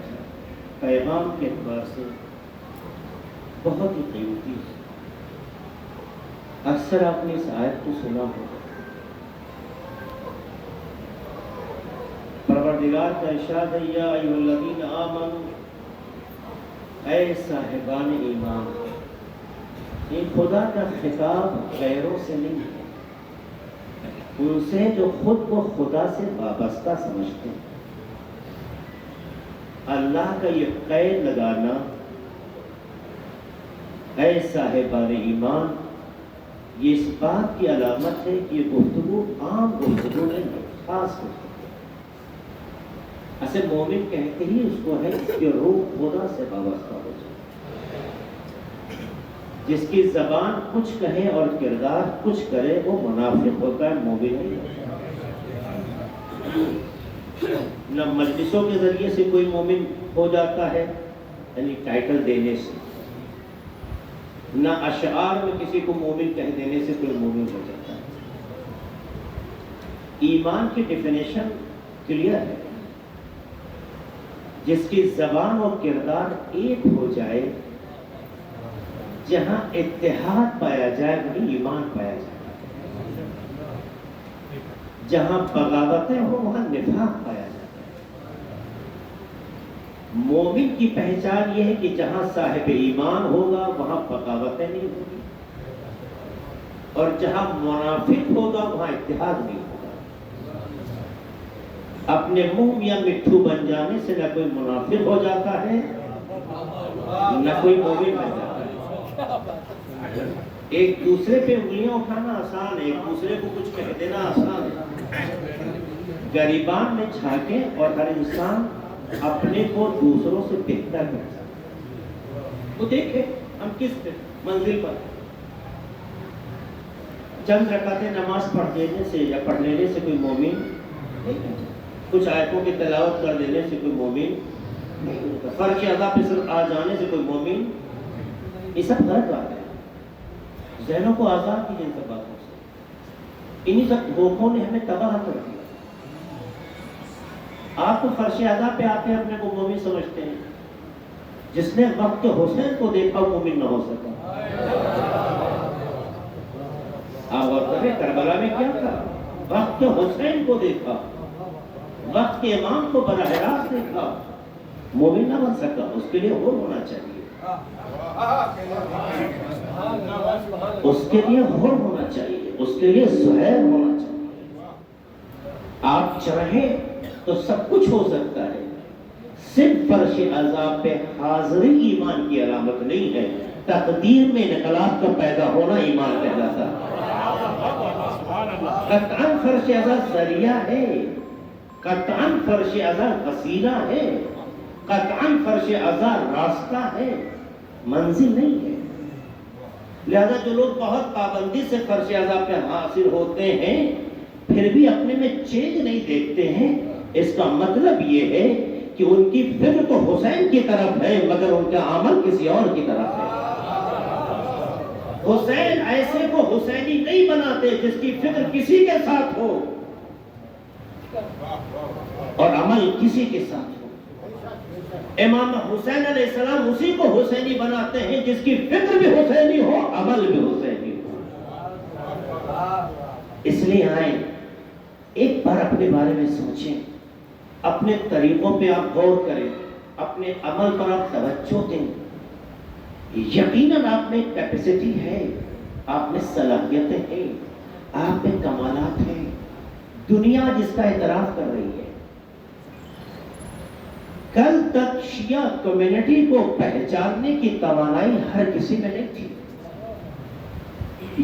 پیغام کے اعتبار سے بہت ہی قیمتی ہے۔ اکثر آپ نے اس آیت کو سنا ہوگا۔ پروردگار کا ارشاد ہے، یا ایھا الذین آمنوا، اے صاحبان ایمان۔ یہ خدا کا خطاب غیروں سے نہیں ہے، ان سے جو خود کو خدا سے وابستہ سمجھتے ہیں۔ اللہ کا یہ قید لگانا، اے صاحبان ایمان، یہ اس بات کی علامت ہے کہ یہ گفتگو عام گفتگو نہیں، خاص گفتگو۔ ایسے مومن کہتے ہی اس کو ہے جس کی روح خدا سے وابستہ ہو جائے، جس کی زبان کچھ کہے اور کردار کچھ کرے، وہ منافق ہوتا ہے، مومن نہیں ہوتا۔ نہ مجلسوں کے ذریعے سے کوئی مومن ہو جاتا ہے، یعنی ٹائٹل دینے سے، نہ اشعار میں کسی کو مومن کہہ دینے سے کوئی مومن ہو جاتا ہے۔ ایمان کی ڈیفینیشن کلیئر ہے، جس کی زبان اور کردار ایک ہو جائے، جہاں اتحاد پایا جائے وہیں ایمان پایا جائے، جہاں بغاوتیں ہو وہاں نفاق پایا جائے۔ مومن کی پہچان یہ ہے کہ جہاں صاحب ایمان ہوگا وہاں بغاوتیں نہیں ہوگی، اور جہاں منافق ہوگا وہاں اتحاد نہیں ہوگا۔ اپنے منہ یا مٹھو بن جانے سے نہ کوئی منافق ہو جاتا ہے نہ کوئی مومن بن جاتا ہے۔ ایک دوسرے پہ انگلیاں اٹھانا آسان ہے، ایک دوسرے کو کچھ کہہ دینا آسان ہے۔ گریبان میں جھانکیں اور ہر انسان اپنے کو دوسروں سے بہتر کرتا ہے۔ وہ دیکھیں ہم کس منزل پر، چند رکعتیں نماز پڑھ دینے سے یا پڑھ لینے سے کوئی مومن نہیں ہوتا، کچھ آیتوں کی تلاوت کر دینے سے کوئی مومن نہیں ہوتا، فرق ادا پہ صرف آ جانے سے کوئی مومن، یہ سب غلط بات ہے۔ ذہنوں کو آزاد کیجیے ان سب باتوں سے، انہی سب دھوکوں نے ہمیں تباہ کر دیا۔ آپ تو فرش ادا پہ آتے ہیں اپنے کو مومن سمجھتے ہیں، جس نے وقت حسین کو دیکھا مومن نہ ہو سکا۔ آپ غور کریں کربلا میں کیا تھا، وقت حسین کو دیکھا، وقت کے امام کو براہ راست دیکھا، مومن نہ بن سکا، اس کے لیے اور ہونا چاہیے، اس کے لیے اور ہونا چاہیے، اس کے لیے زہیر ہونا چاہیے۔ آپ چاہیں تو سب کچھ ہو سکتا ہے، صرف فرش عذاب پہ حاضری ایمان کی علامت نہیں ہے، تقدیر میں انقلاب کا پیدا ہونا ایمان کہلاتا ہے۔ قطعاً فرش عذاب ذریعہ ہے، قطعاً فرش عذاب وسیلہ ہے، قطعاً فرش عذاب راستہ ہے، منزل نہیں ہے۔ لہذا جو لوگ بہت پابندی سے فرش عذاب پہ حاصل ہوتے ہیں پھر بھی اپنے میں چینج نہیں دیکھتے ہیں، اس کا مطلب یہ ہے کہ ان کی فکر تو حسین کی طرف ہے مگر ان کا عمل کسی اور کی طرف ہے۔ حسین ایسے کو حسینی نہیں بناتے جس کی فکر کسی کے ساتھ ہو اور عمل کسی کے ساتھ ہو۔ امام حسین علیہ السلام اسی کو حسینی بناتے ہیں جس کی فکر بھی حسینی ہو، عمل بھی حسینی ہو۔ اس لیے آئیں، ایک بار اپنے بارے میں سوچیں، اپنے طریقوں پہ آپ غور کریں، اپنے عمل پر آپ توجہ دیں۔ یقیناً آپ میں کیپیسٹی ہے، آپ میں صلاحیتیں ہیں، آپ میں کمالات ہیں، دنیا جس کا اعتراف کر رہی ہے۔ کل تک شیعہ کمیونٹی کو پہچاننے کی توانائی ہر کسی میں نہیں تھی،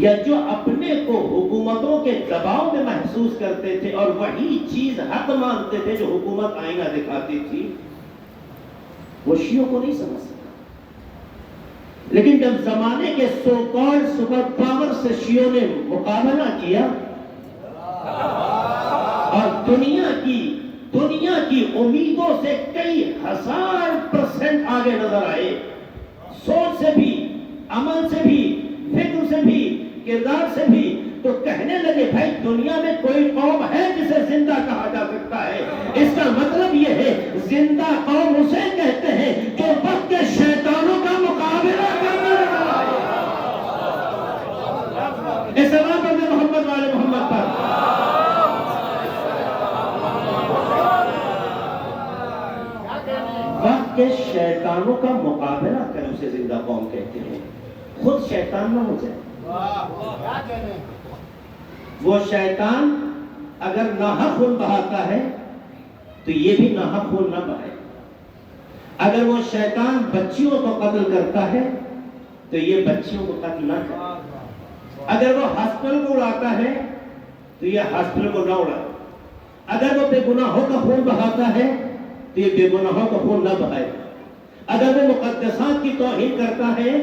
یا جو اپنے کو حکومتوں کے دباؤ میں محسوس کرتے تھے اور وہی چیز حق مانتے تھے جو حکومت آئینہ دکھاتی تھی، وہ شیعوں کو نہیں سمجھ سکا۔ لیکن جب زمانے کے سو کالڈ سپر پاور سے شیعوں نے مقابلہ کیا اور دنیا کی امیدوں سے کئی 1000% آگے نظر آئے، سوچ سے بھی، عمل سے بھی، فکر سے بھی، کردار سے بھی، تو کہنے لگے بھائی دنیا میں کوئی قوم ہے جسے زندہ کہا جا سکتا ہے۔ اس کا مطلب یہ ہے زندہ قوم اسے کہتے ہیں جو وقت کے شیطانوں کا مقابلہ کرنے والا ہے۔ اس سلام پر محمد والے محمد پر۔ وقت کے شیطانوں کا مقابلہ کر اسے زندہ قوم کہتے ہیں۔ خود شیطان نہ ہو جائے۔ وہ شیطان اگر ناحق خون بہاتا ہے تو یہ بھی ناحق خون نہ بہائے۔ اگر وہ شیطان بچیوں کو قتل کرتا ہے تو یہ بچیوں کو قتل نہ کرے۔ اگر وہ ہاسپٹل کو اڑاتا ہے تو یہ ہاسپٹل کو نہ اڑائے۔ اگر وہ بے گناہوں کا خون بہاتا ہے تو یہ بے گناہوں کا خون نہ بہائے۔ اگر وہ مقدسات کی توہین کرتا ہے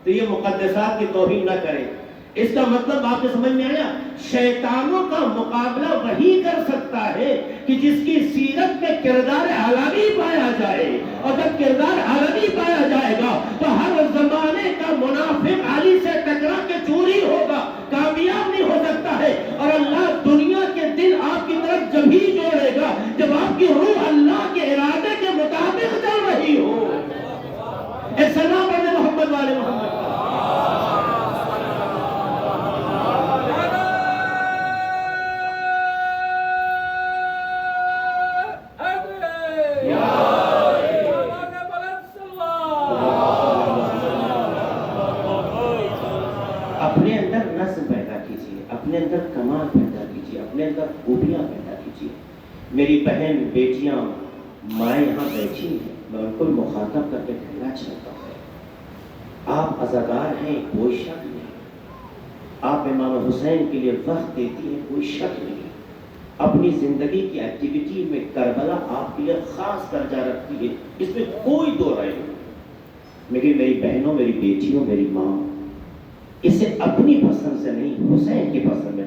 تو یہ مقدسات کی توہین نہ کرے۔ اس کا مطلب آپ کو سمجھ میں آیا؟ شیطانوں کا مقابلہ وہی کر سکتا ہے کہ جس کی سیرت میں کردار عالمی پایا جائے، اور جب کردار عالمی پایا جائے گا تو ہر زمانے کا منافق علی سے ٹکرا کے چوری ہوگا، کامیاب نہیں ہو سکتا ہے۔ اور اللہ دنیا کے دل آپ کی طرف جب ہی جوڑے گا جب آپ کی روح اللہ کے ارادے کے مطابق چل رہی ہو۔ اے سلام علیہ محمد والے محمد۔ اپنے اندر نظم پیدا کیجیے، اپنے اندر کمال پیدا کیجیے، اپنے اندر خوبیاں پیدا کیجیے۔ میری بہن، بیٹیاں، مائیں یہاں بیٹھی ہیں، میں ان کو مخاطب کر کے کہنا چاہتا ہوں آپ عزادار ہیں، کوئی شک نہیں۔ آپ امام حسین کے لیے وقت دیتی ہیں، کوئی شک نہیں۔ اپنی زندگی کی ایکٹیویٹی میں کربلا آپ کے لیے خاص درجہ رکھتی ہے، اس میں کوئی دو رائے نہیں۔ لیکن میری بہنوں، میری بیٹیوں، میری ماں، اسے اپنی پسند سے نہیں، حسین کی پسند میں۔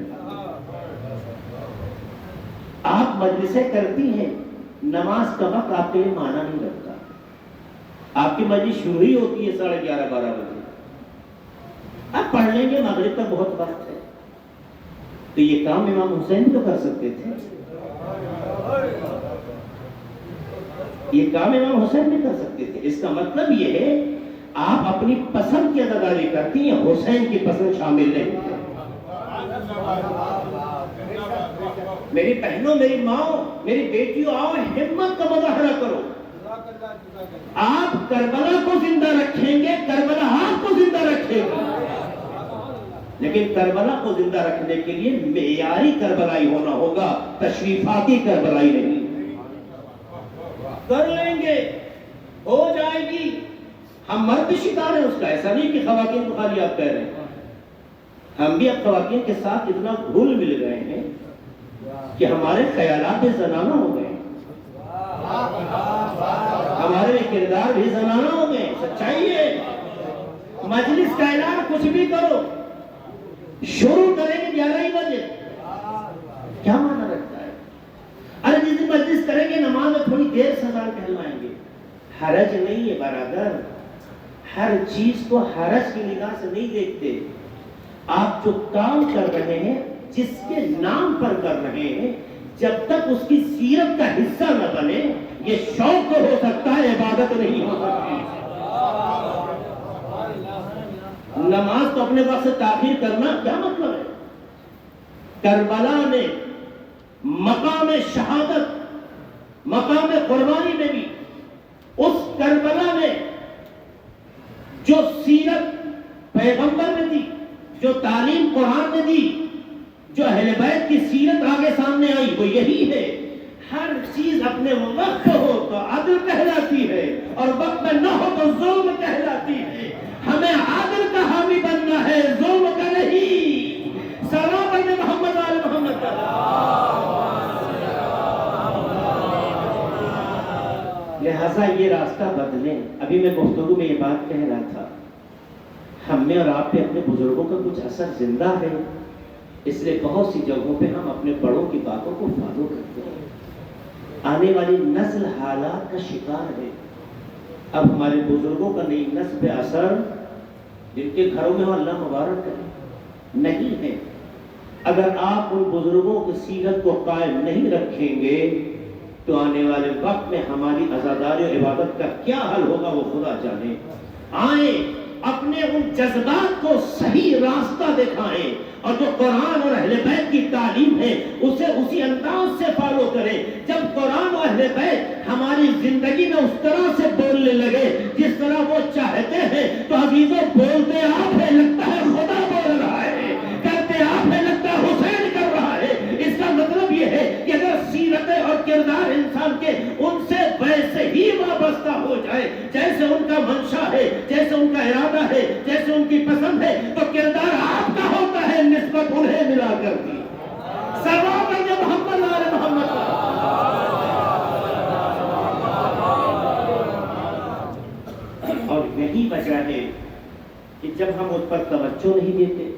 آپ مجلسیں کرتی ہیں، نماز کا وقت آپ کے لیے معنی نہیں رکھتا۔ آپ کی مجلس شروع ہی ہوتی ہے 11:30 12 بجے، آپ پڑھ لیں گے مغرب تک بہت وقت ہے، تو یہ کام امام حسین بھی تو کر سکتے تھے، یہ کام امام حسین بھی کر سکتے تھے۔ اس کا مطلب یہ ہے آپ اپنی پسند کی عزاداری کرتی ہیں، حسین کی پسند شامل نہیں ہے۔ میری بہنوں، میری ماں، میری بیٹیوں، آؤ ہمت کا مظاہرہ کرو۔ آپ کربلا کو زندہ رکھیں گے، کربلا آپ کو زندہ رکھے گا۔ لیکن کربلا کو زندہ رکھنے کے لیے معیاری کربلائی ہونا ہوگا، تشریفاتی کربلائی نہیں۔ کر لیں گے، ہو جائے گی۔ ہم مرد شکار ہیں اس کا، ایسا نہیں کہ خواتین کو خالی آپ کہہ رہے ہیں۔ ہم بھی اب خواتین کے ساتھ اتنا گھل مل گئے ہیں کہ ہمارے خیالات بھی زنانہ ہو گئے، ہمارے کردار بھی زنانہ ہو گئے۔ سچائی ہے، مجلس کا اعلان کچھ بھی کرو، شروع کریں گے 11 بجے، کیا معنی رکھتا ہے؟ ارے جس دن مجلس کریں گے نماز میں تھوڑی دیر سے اذان کہلوائیں گے، حرج نہیں ہے برادر۔ ہر چیز کو حرج کی نگاہ سے نہیں دیکھتے۔ آپ جو کام کر رہے ہیں، جس کے نام پر کر رہے ہیں، جب تک اس کی سیرت کا حصہ نہ بنے، یہ شوق تو ہو سکتا ہے، عبادت نہیں ہو سکتی۔ نماز تو اپنے وقت سے تاخیر کرنا کیا مطلب ہے؟ کربلا میں مقام شہادت، مقام قربانی میں بھی اس کربلا میں جو سیرت پیغمبر نے دی، جو تعلیم قرآن نے دی، جو اہل بیت کی سیرت آگے سامنے آئی، وہ یہی ہے ہر چیز اپنے وقت ہو تو عدل کہلاتی ہے اور وقت میں نہ ہو تو ظلم کہلاتی ہے۔ ہمیں عدل کا حامی بننا ہے، ظلم کا نہیں۔ سلام علی محمد آل محمد۔ لہذا یہ راستہ بدلیں۔ ابھی میں گفتگو میں یہ بات کہہ رہا تھا، ہم میں اور آپ پہ اپنے بزرگوں کا کچھ اثر زندہ ہے، اس لیے بہت سی جگہوں پہ ہم اپنے بڑوں کی باتوں کو فالو کرتے ہیں۔ آنے والی نسل حالات کا شکار ہے۔ اب ہمارے بزرگوں کا نئی نسل پہ اثر، جن کے گھروں میں ہو اللہ مبارک کرے، نہیں ہے۔ اگر آپ ان بزرگوں کی سیرت کو قائم نہیں رکھیں گے تو آنے والے وقت میں ہماری عزاداری و عبادت کا کیا حل ہوگا وہ خدا جانے۔ آئیں اپنے ان جذبات کو صحیح راستہ دکھائیں اور جو قرآن اور اہل بیت کی تعلیم ہے اسے اسی انداز سے فالو کریں۔ جب قرآن اور اہل بیت ہماری زندگی میں اس طرح سے بولنے لگے جس طرح وہ چاہتے ہیں تو عزیزوں بولتے آپ ہے لگتا ہے خدا بول رہا ہے، کرتے آپ ہے لگتا ہے حسین کر رہا ہے۔ اس کا مطلب یہ ہے کہ اگر سیرت اور کردار انسان کے ان سے ویسے ہی وابستہ ہو جائے جیسے ان کا منشا ہے، جیسے ان کا ارادہ ہے، جیسے ان کی پسند ہے، تو کردار آپ کا ہوتا ہے نسبت انہیں ملا کر دی۔ سلام علی محمد آل محمد۔ اور یہی وجہ ہے کہ جب ہم اس پر توجہ نہیں دیتے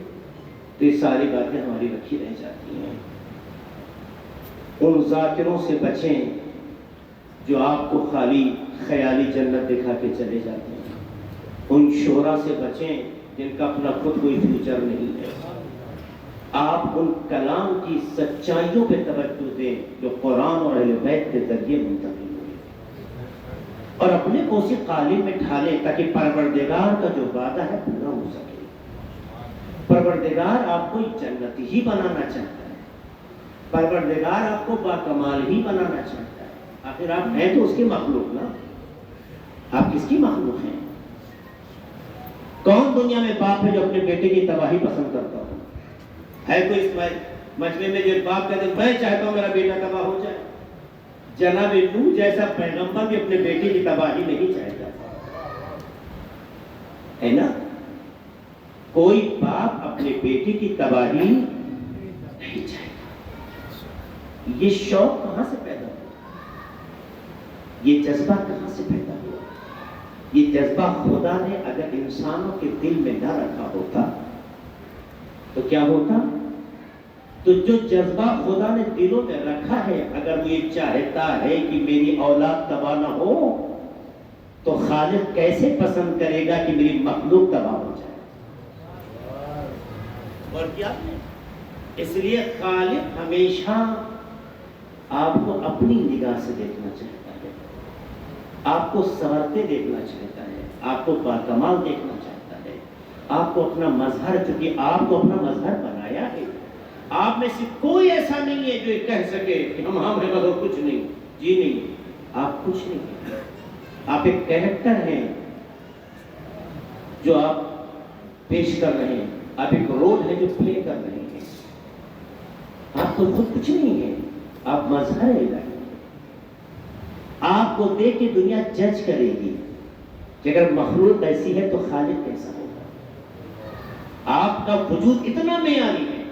تو یہ ساری باتیں ہماری رکھی رہ جاتی ہیں۔ ان ذاکروں سے بچیں جو آپ کو خالی خیالی جنت دکھا کے چلے جاتے ہیں۔ ان شعراء سے بچیں جن کا اپنا خود کوئی فیوچر نہیں ہے۔ آپ ان کلام کی سچائیوں پہ توجہ دیں جو قرآن اور اہل بیت کے ذریعے منتقل ہوئے، اور اپنے کو اسی قالب میں ڈھالیں تاکہ پروردگار کا جو وعدہ ہے پورا ہو سکے۔ پروردگار آپ کو جنتی ہی بنانا چاہتا ہے، پروردگار آپ کو باکمال ہی بنانا چاہتا ہے۔ آخر آپ ہیں تو اس کی مخلوق نا، آپ کس کی مخلوق ہیں؟ کون دنیا میں باپ ہے جو اپنے بیٹے کی تباہی پسند کرتا ہو؟ ہے کوئی اس مجمع میں جو باپ کہتے ہیں میں چاہتا ہوں میرا بیٹا تباہ ہو جائے؟ جناب نوح جیسا پیغمبر بھی اپنے بیٹے کی تباہی نہیں چاہتا ہے نا؟ کوئی باپ اپنے بیٹے کی تباہی نہیں چاہتا۔ یہ شوق کہاں سے پیدا ہوا؟ یہ جذبہ کہاں سے پیدا ہوا؟ یہ جذبہ خدا نے اگر انسانوں کے دل میں نہ رکھا ہوتا تو کیا ہوتا؟ تو جو جذبہ خدا نے دلوں میں رکھا ہے، اگر وہ یہ چاہتا ہے کہ میری اولاد تباہ نہ ہو تو خالق کیسے پسند کرے گا کہ میری مخلوق تباہ ہو جائے؟ اور کیا ہے؟ اس لیے خالق ہمیشہ آپ کو اپنی نگاہ سے دیکھنا چاہتا ہے، آپ کو سنورتے دیکھنا چاہتا ہے، آپ کو باکمال دیکھنا چاہتا ہے، آپ کو اپنا مظہر، چونکہ آپ کو اپنا مظہر بنایا ہے۔ آپ میں سے کوئی ایسا نہیں ہے جو یہ کہہ سکے کہ ہم ہیں بس اور کچھ نہیں۔ جی نہیں، آپ کچھ نہیں ہیں، آپ ایک کیریکٹر ہیں جو آپ پیش کر رہے ہیں، آپ ایک رول ہے جو پلے کر رہے ہیں۔ آپ کو خود کچھ نہیں ہے، آپ مظہر الہی۔ آپ کو دیکھ کے دنیا جج کرے گی کہ اگر مخلوق ایسی ہے تو خالق کیسا ہوگا۔ آپ کا وجود اتنا معیاری ہے،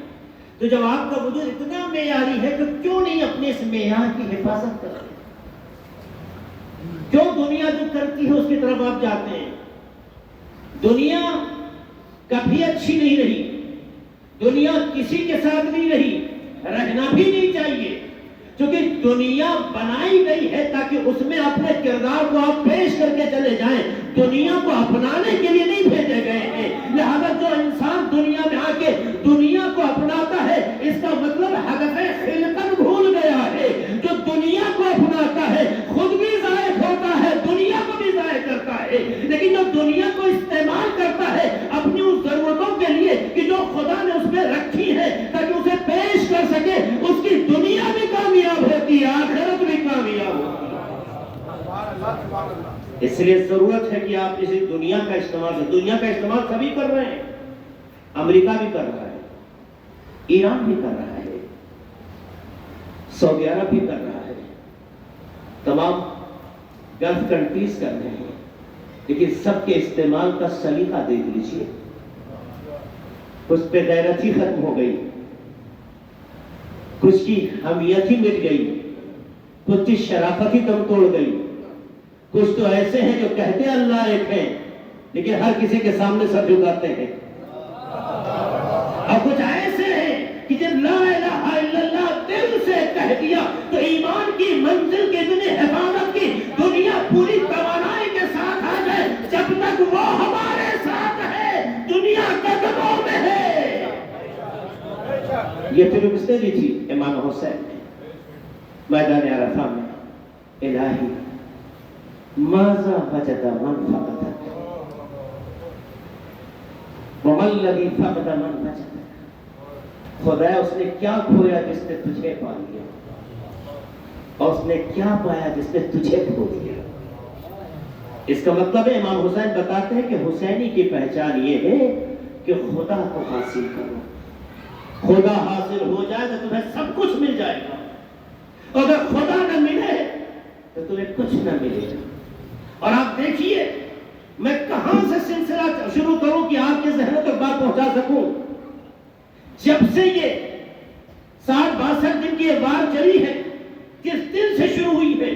تو جب آپ کا وجود اتنا معیاری ہے تو کیوں نہیں اپنے اس معیار کی حفاظت کرتے؟ کیوں دنیا جو کرتی ہے اس کی طرف آپ جاتے ہیں؟ دنیا کبھی اچھی نہیں رہی، دنیا کسی کے ساتھ نہیں رہی، رہنا بھی نہیں چاہیے، کیونکہ دنیا بنائی گئی ہے تاکہ اس میں اپنے کردار کو آپ پیش کر کے چلے جائیں، دنیا کو اپنانے کے لیے نہیں بھیجے گئے ہیں۔ لہذا جو انسان دنیا میں آ کے دنیا کو اپناتا ہے اس کا مطلب ہدف خلقت بھول گیا ہے۔ جو دنیا کو اپناتا ہے خود بھی ضائع ہوتا ہے، دنیا کو بھی ضائع کرتا ہے، لیکن جو دنیا کو استعمال کرتا ہے اپنی اس ضرورتوں کے لیے کہ جو خدا نے اس میں رکھی ہے تاکہ اسے پیش اس لیے ضرورت ہے کہ آپ کسی دنیا کا استعمال سبھی کر رہے ہیں. امریکہ بھی کر رہا ہے, ایران بھی کر رہا ہے, سعودی عرب بھی کر رہا ہے, تمام گلف کنٹریز کر رہے ہیں. لیکن سب کے استعمال کا سلیقہ دیکھ لیجیے. کچھ پہ غیرت ہی ختم ہو گئی, کچھ کی حمیت ہی مٹ گئی, کچھ کی شرافت ہی دم توڑ گئی. کچھ تو ایسے ہیں جو کہتے اللہ ایک ہے لیکن ہر کسی کے سامنے سر جھکاتے ہیں. اور کچھ ایسے ہیں کہ جب لا الہ الا اللہ دل سے کہہ دیا تو ایمان کی منزل کے اتنی حفاظت کی دنیا پوری توانائی کے ساتھ آ جائے. جب تک وہ ہمارے ساتھ ہے دنیا قدموں میں ہے. یہ فلم اس نے دی تھی امام حسین نے میدان عرفہ میں. الہی ماذا وجد من فقدك وما الذي فقد من وجدك. خدا اس نے کیا کھویا جس نے تجھے پا لیا, اور اس نے کیا پایا جس نے تجھے کھو دیا. اس کا مطلب ہے امام حسین بتاتے ہیں کہ حسینی کی پہچان یہ ہے کہ خدا کو حاصل کرو. خدا حاصل ہو جائے تو تمہیں سب کچھ مل جائے گا, اور اگر خدا نہ ملے تو تمہیں کچھ نہ ملے گا. اور آپ دیکھیے میں کہاں سے سلسلہ شروع کروں کہ آپ کے ذہنوں تک بات پہنچا سکوں. جب سے یہ 60-62 دن کی یہ وار چلی ہے, کس دن سے شروع ہوئی ہے,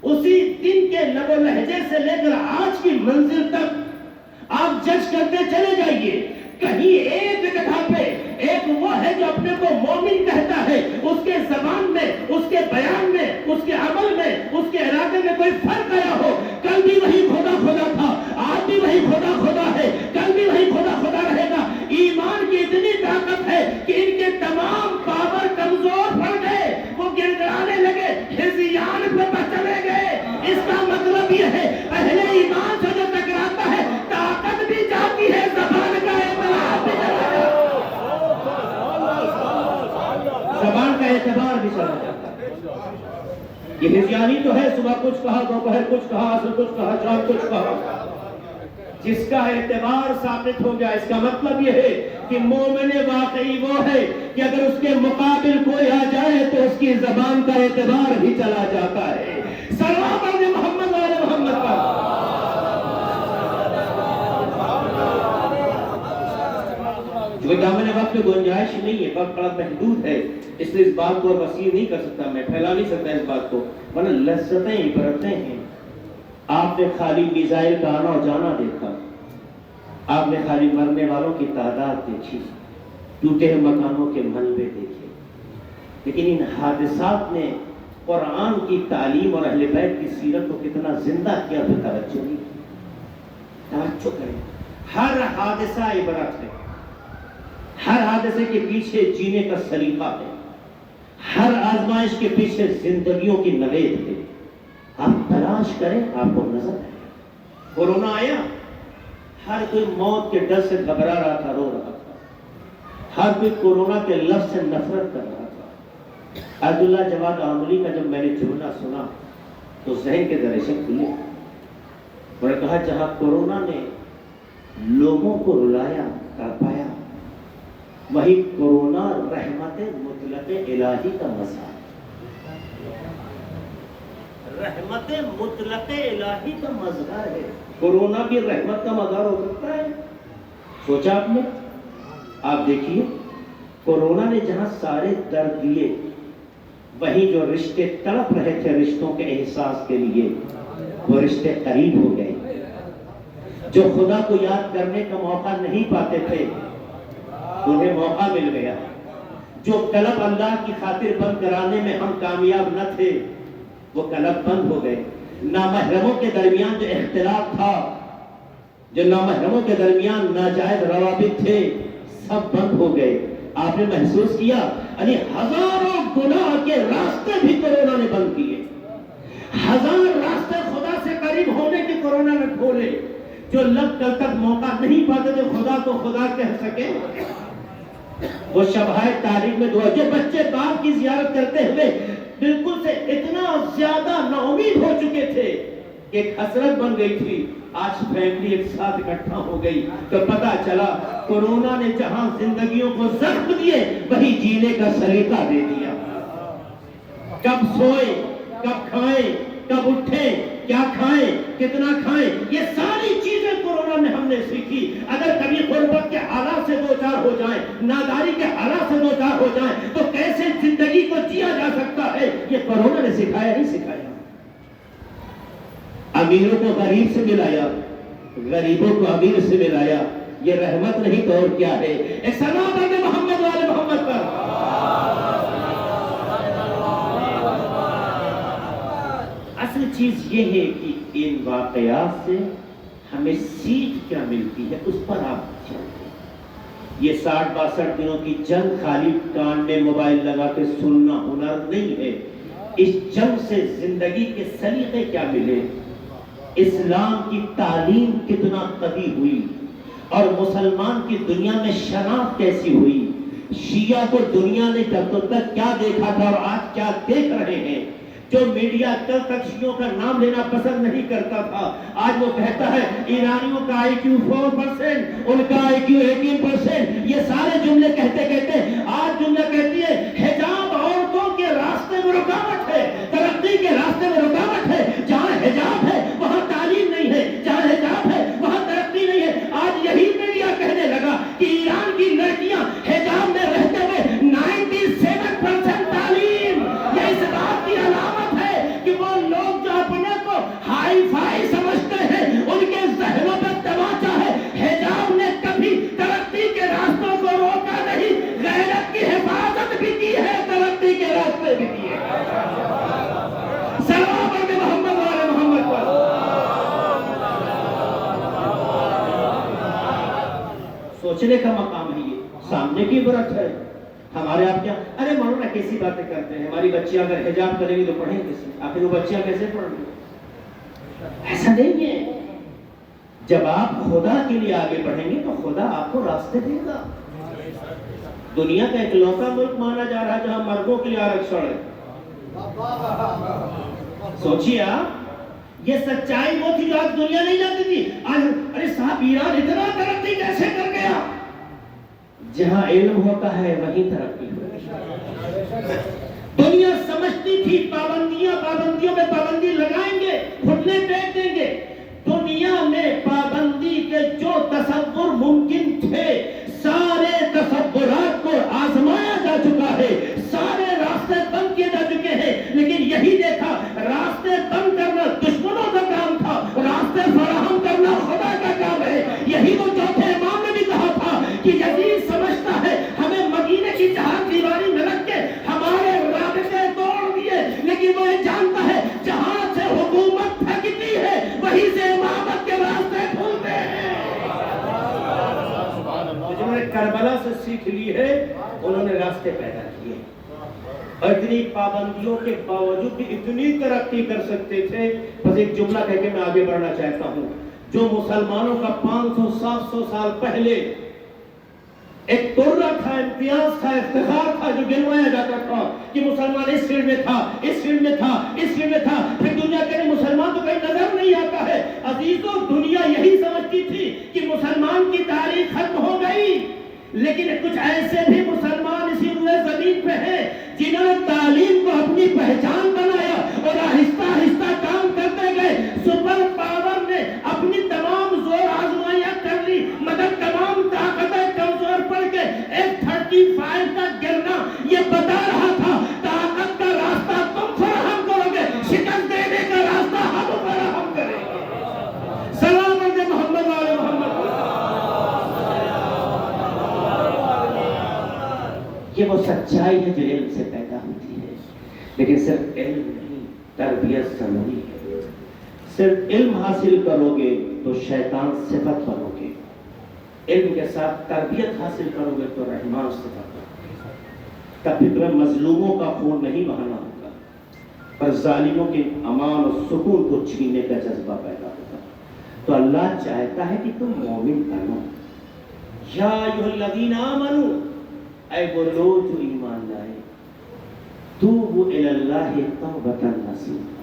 اسی دن کے لب و لہجے سے لے کر آج کی منزل تک آپ جج کرتے چلے جائیے. کہیں ایک جگہ پہ ایک وہ ہے جو اپنے کو مومن کہتا ہے, اس کے زبان میں, اس کے بیان میں, اس کے عمل میں, اس کے ارادے میں کوئی فرق آیا ہو. کل بھی وہی خدا خدا تھا, آج بھی وہی خدا خدا ہے, کل بھی وہی خدا خدا رہے گا. ایمان کی اتنی طاقت ہے کہ ان کے تمام پاور کمزور پڑ گئے, وہ گڑگڑانے لگے, ہزیان پہ چلے گئے. اس کا مطلب یہ ہے اہل ایمان سے جو ٹکراتا ہے طاقت بھی جاتی ہے, زبان کا اعتبار بھی چلا جاتا ہے, زبان کا اعتبار بھی چلا جاتا ہے. یہ ہزیانی تو ہے, صبح کچھ کہا, دوپہر کچھ کہا, عصر کچھ کہا, شام کچھ کہا. جس کا اعتبار ثابت ہو گیا, اس کا مطلب یہ ہے کہ مومن واقعی وہ ہے کہ اگر اس کے مقابل کوئی آ جائے تو اس کی زبان کا اعتبار بھی چلا جاتا ہے. سلام علیہ محمد علیہ محمد کا. جو دامن وقت میں گنجائش نہیں ہے, وقت بڑا محدود ہے, اس لیے اس بات کو وسیع نہیں کر سکتا, میں پھیلا نہیں سکتا اس بات کو, ورنہ لذتیں عبرتیں ہیں. آپ نے خالی میزائل کا آنا اور جانا دیکھا, آپ نے خالی مرنے والوں کی تعداد دیکھی, ٹوٹے مکانوں کے ملبے دیکھے, لیکن ان حادثات نے قرآن کی تعلیم اور اہل بیت کی سیرت کو کتنا زندہ کیا تو توجہ نہیں. توجہ کریں, ہر حادثہ عبرت ہے, ہر حادثے کے پیچھے جینے کا سلیقہ ہے, ہر آزمائش کے پیچھے زندگیوں کی نوید ہے. آپ تلاش کریں, آپ کو نظر آئے. کورونا آیا, ہر کوئی موت کے ڈر سے گھبرا رہا تھا, رو رہا تھا, ہر کوئی کورونا کے لفظ سے نفرت کر رہا تھا. عبداللہ جواد عاملی کا جب میں نے جملہ سنا تو ذہن کے دریچے کھلے. میں نے کہا جہاں کورونا نے لوگوں کو رلایا, تڑپایا, وہی کورونا رحمت مطلق الہی کا مظہر, رحمت مطلق الہی کا مظہر ہے. کورونا بھی رحمت کا مظہر ہو سکتا ہے. سوچا آپ نے؟ آپ دیکھیے کورونا نے جہاں سارے درد دیے, وہیں جو رشتے تڑپ رہے تھے رشتوں کے احساس کے لیے, وہ رشتے قریب ہو گئے. جو خدا کو یاد کرنے کا موقع نہیں پاتے تھے انہیں موقع مل گیا. جو قلب اللہ کی خاطر بند کرانے میں ہم کامیاب نہ تھے وہ قلب بند ہو گئے. نامحرموں کے درمیان جو اختلاف تھا, جو نامحرموں کے درمیان ناجائز روابط تھے, سب بند ہو گئے. آپ نے محسوس کیا یعنی ہزاروں گناہ کے راستے بھی کورونا نے بند کیے, ہزار راستے خدا سے قریب ہونے کے کورونا نے کھولے. جو لب کل تک موقع نہیں پاتے تھے خدا کو خدا کہہ سکے, وہ شبہائے تاریخ میں دعا. جو بچے باپ کی زیارت کرتے ہوئے بالکل سے اتنا زیادہ نا امید ہو چکے تھے کہ ایک حسرت بن گئی تھی، آج فیملی ایک ساتھ اکٹھا ہو گئی تو پتا چلا کورونا نے جہاں زندگیوں کو زخم دیے وہی جینے کا سلیقہ دے دیا۔ کب سوئے، کب کھائیں، کب اٹھیں، کیا کھائیں، کتنا کھائیں، یہ ساری چیزیں کورونا میں ہم نے سیکھی۔ اگر کبھی غربت کے حالات سے دو چار ہو جائیں، ناداری کے حالات سے دو چار ہو جائیں تو کیسے زندگی کو جیا جا سکتا ہے، یہ کورونا نے سکھایا نہیں سکھایا؟ امیروں کو غریب سے ملایا، غریبوں کو امیر سے ملایا، یہ رحمت نہیں تو اور کیا ہے؟ ایک سلام پڑھیں محمد والے محمد پر۔ اصل چیز یہ ہے کہ ان واقعات سے ہمیں سیکھ کیا ملتی ہے، اس پر آپ چلتے ہیں۔ یہ 60-62 دنوں کی جنگ خالی کان میں موبائل لگا کے سننا ہنر نہیں ہے، اس جنگ سے زندگی کے سلیقے کیا ملے، اسلام کی تعلیم کتنا قوی ہوئی اور مسلمان کی دنیا میں شناخت کیسی ہوئی، شیعہ کو دنیا نے جب تک کیا دیکھا تھا اور آج کیا دیکھ رہے ہیں۔ جو میڈیا کل تک شیعوں کا نام لینا پسند نہیں کرتا تھا، آج وہ کہتا ہے ایرانیوں کا آئی کیو 4%، ان کا آئی کیو 18%، یہ سارے جملے کہتے کہتے آج جملہ کہتی ہے حجاب عورتوں کے راستے میں رکاوٹ ہے، ترقی کے راستے میں رکاوٹ ہے۔ جہاں حجاب ہے وہاں تعلیم نہیں ہے، جہاں حجاب ہے وہاں ترقی نہیں ہے۔ آج یہی میڈیا کہنے لگا کہ ایران کی لڑکیاں حجاب میں رہتے ہوئے 97% تعلیم، یہ اس بات کی علامت ہے کہ وہ لوگ جو اپنے کو ہائی فائی سمجھتے ہیں ان کے ذہنوں پر تماچا ہے۔ حجاب نے کبھی ترقی کے راستوں کو روکا نہیں، غیرت کی حفاظت بھی کی ہے، ترقی کے راستے بھی کیے۔ سلام علیکم محمد والے محمد پر۔ سوچنے کا مقام ہے، یہ سامنے کی عبرت ہے۔ ہمارے آپ کیا ارے مولانا کیسی باتیں کرتے ہیں، ہماری بچیاں اگر حجاب کریں گی تو پڑھیں کیسے، آخر وہ بچیاں کیسے پڑھیں گی؟ ایسا نہیں ہے، جب آپ خدا کے لیے آگے بڑھیں گے تو خدا آپ کو راستے دے گا۔ دنیا کا اکلوتا ملک مانا جا رہا ہے جہاں مردوں کے لیے آرکشن ہے۔ سوچیے آپ، یہ سچائی وہ تھی جو آج دنیا نہیں جانتی تھی۔ آج ارے صاحب ایران اتنا ترقی کیسے کر گیا؟ جہاں علم ہوتا ہے وہیں ترقی ہوتی ہے۔ دنیا سمجھتی تھی پابندیوں میں پابندی لگائیں گے، گھٹنے ٹیک دیں گے۔ دنیا میں پابندی کے جو تصور ممکن تھے سارے تصورات کو آزمایا جا چکا ہے، سارے راستے بند کیے جا چکے ہیں، لیکن یہی دیکھا راستے بند کرنا دشمنوں کا کام تھا، راستے فراہم کرنا خدا کا کام ہے۔ یہی تو چوتھے امام نے بھی کہا تھا کہ یزید سمجھتا ہے ہمیں مدینے کی چہار دیواری میں رکھ کے ہمارے رابطے توڑ دیے، لیکن وہ یہ جانتا ہے جہاں سے حکومت تھکتی ہے وہیں سے امامت کے راستے کھلتے ہیں۔ جنہوں نے کربلا سے سیکھ لی ہے انہوں نے راستے پیدا کیے، اور اتنی پابندیوں کے باوجود بھی اتنی ترقی کر سکتے تھے۔ بس ایک جملہ کہہ کے میں آگے بڑھنا چاہتا ہوں، جو مسلمانوں کا 500-700 سال پہلے ایک ترہ تھا، امتیاز تھا، افتخار تھا، جو گنوایا جاتا تھا کہ مسلمان اس فیلڈ میں تھا، اس فیلڈ میں تھا، اس فیلڈ میں تھا، پھر دنیا کے مسلمان تو کہیں نظر نہیں آتا ہے۔ عزیزوں، دنیا یہی سمجھتی تھی کہ مسلمان کی تاریخ ختم ہو گئی، لیکن کچھ ایسے بھی مسلمان اسی روئے زمین پہ ہیں جنہوں نے تعلیم کو اپنی پہچان بنایا اور آہستہ آہستہ کام کرتے گئے۔ سپر پاور نے اپنی تمام زور آزمائیاں کر لی، مگر تمام طاقتیں کمزور پڑ کے F-35 کا گرنا یہ بتا رہا تھا طاقت کا راستہ تم فراہم کرو گے، شکست دینے کا راستہ ہم فراہم کریں گے۔ سلام علیکم محمد والے محمد۔ یہ وہ سچائی ہے جو علم سے پیدا ہوتی ہے، لیکن صرف علم نہیں، تربیت ضروری ہے۔ صرف علم حاصل کرو گے تو شیطان صفت بنو گے، علم کے ساتھ تربیت حاصل کرو گے تو رحمان صفت بنو گے۔ تب بھی تمہیں مظلوموں کا خون نہیں بہانا ہوگا، پر ظالموں کے امان اور سکون کو چھیننے کا جذبہ پیدا ہوگا۔ تو اللہ چاہتا ہے کہ تم مومن بنو۔ یا ایھا الذین آمنوا، اے وہ لوگ جو ایمان لائے، توبوا الی اللہ توبۃ نصوحا،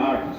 8,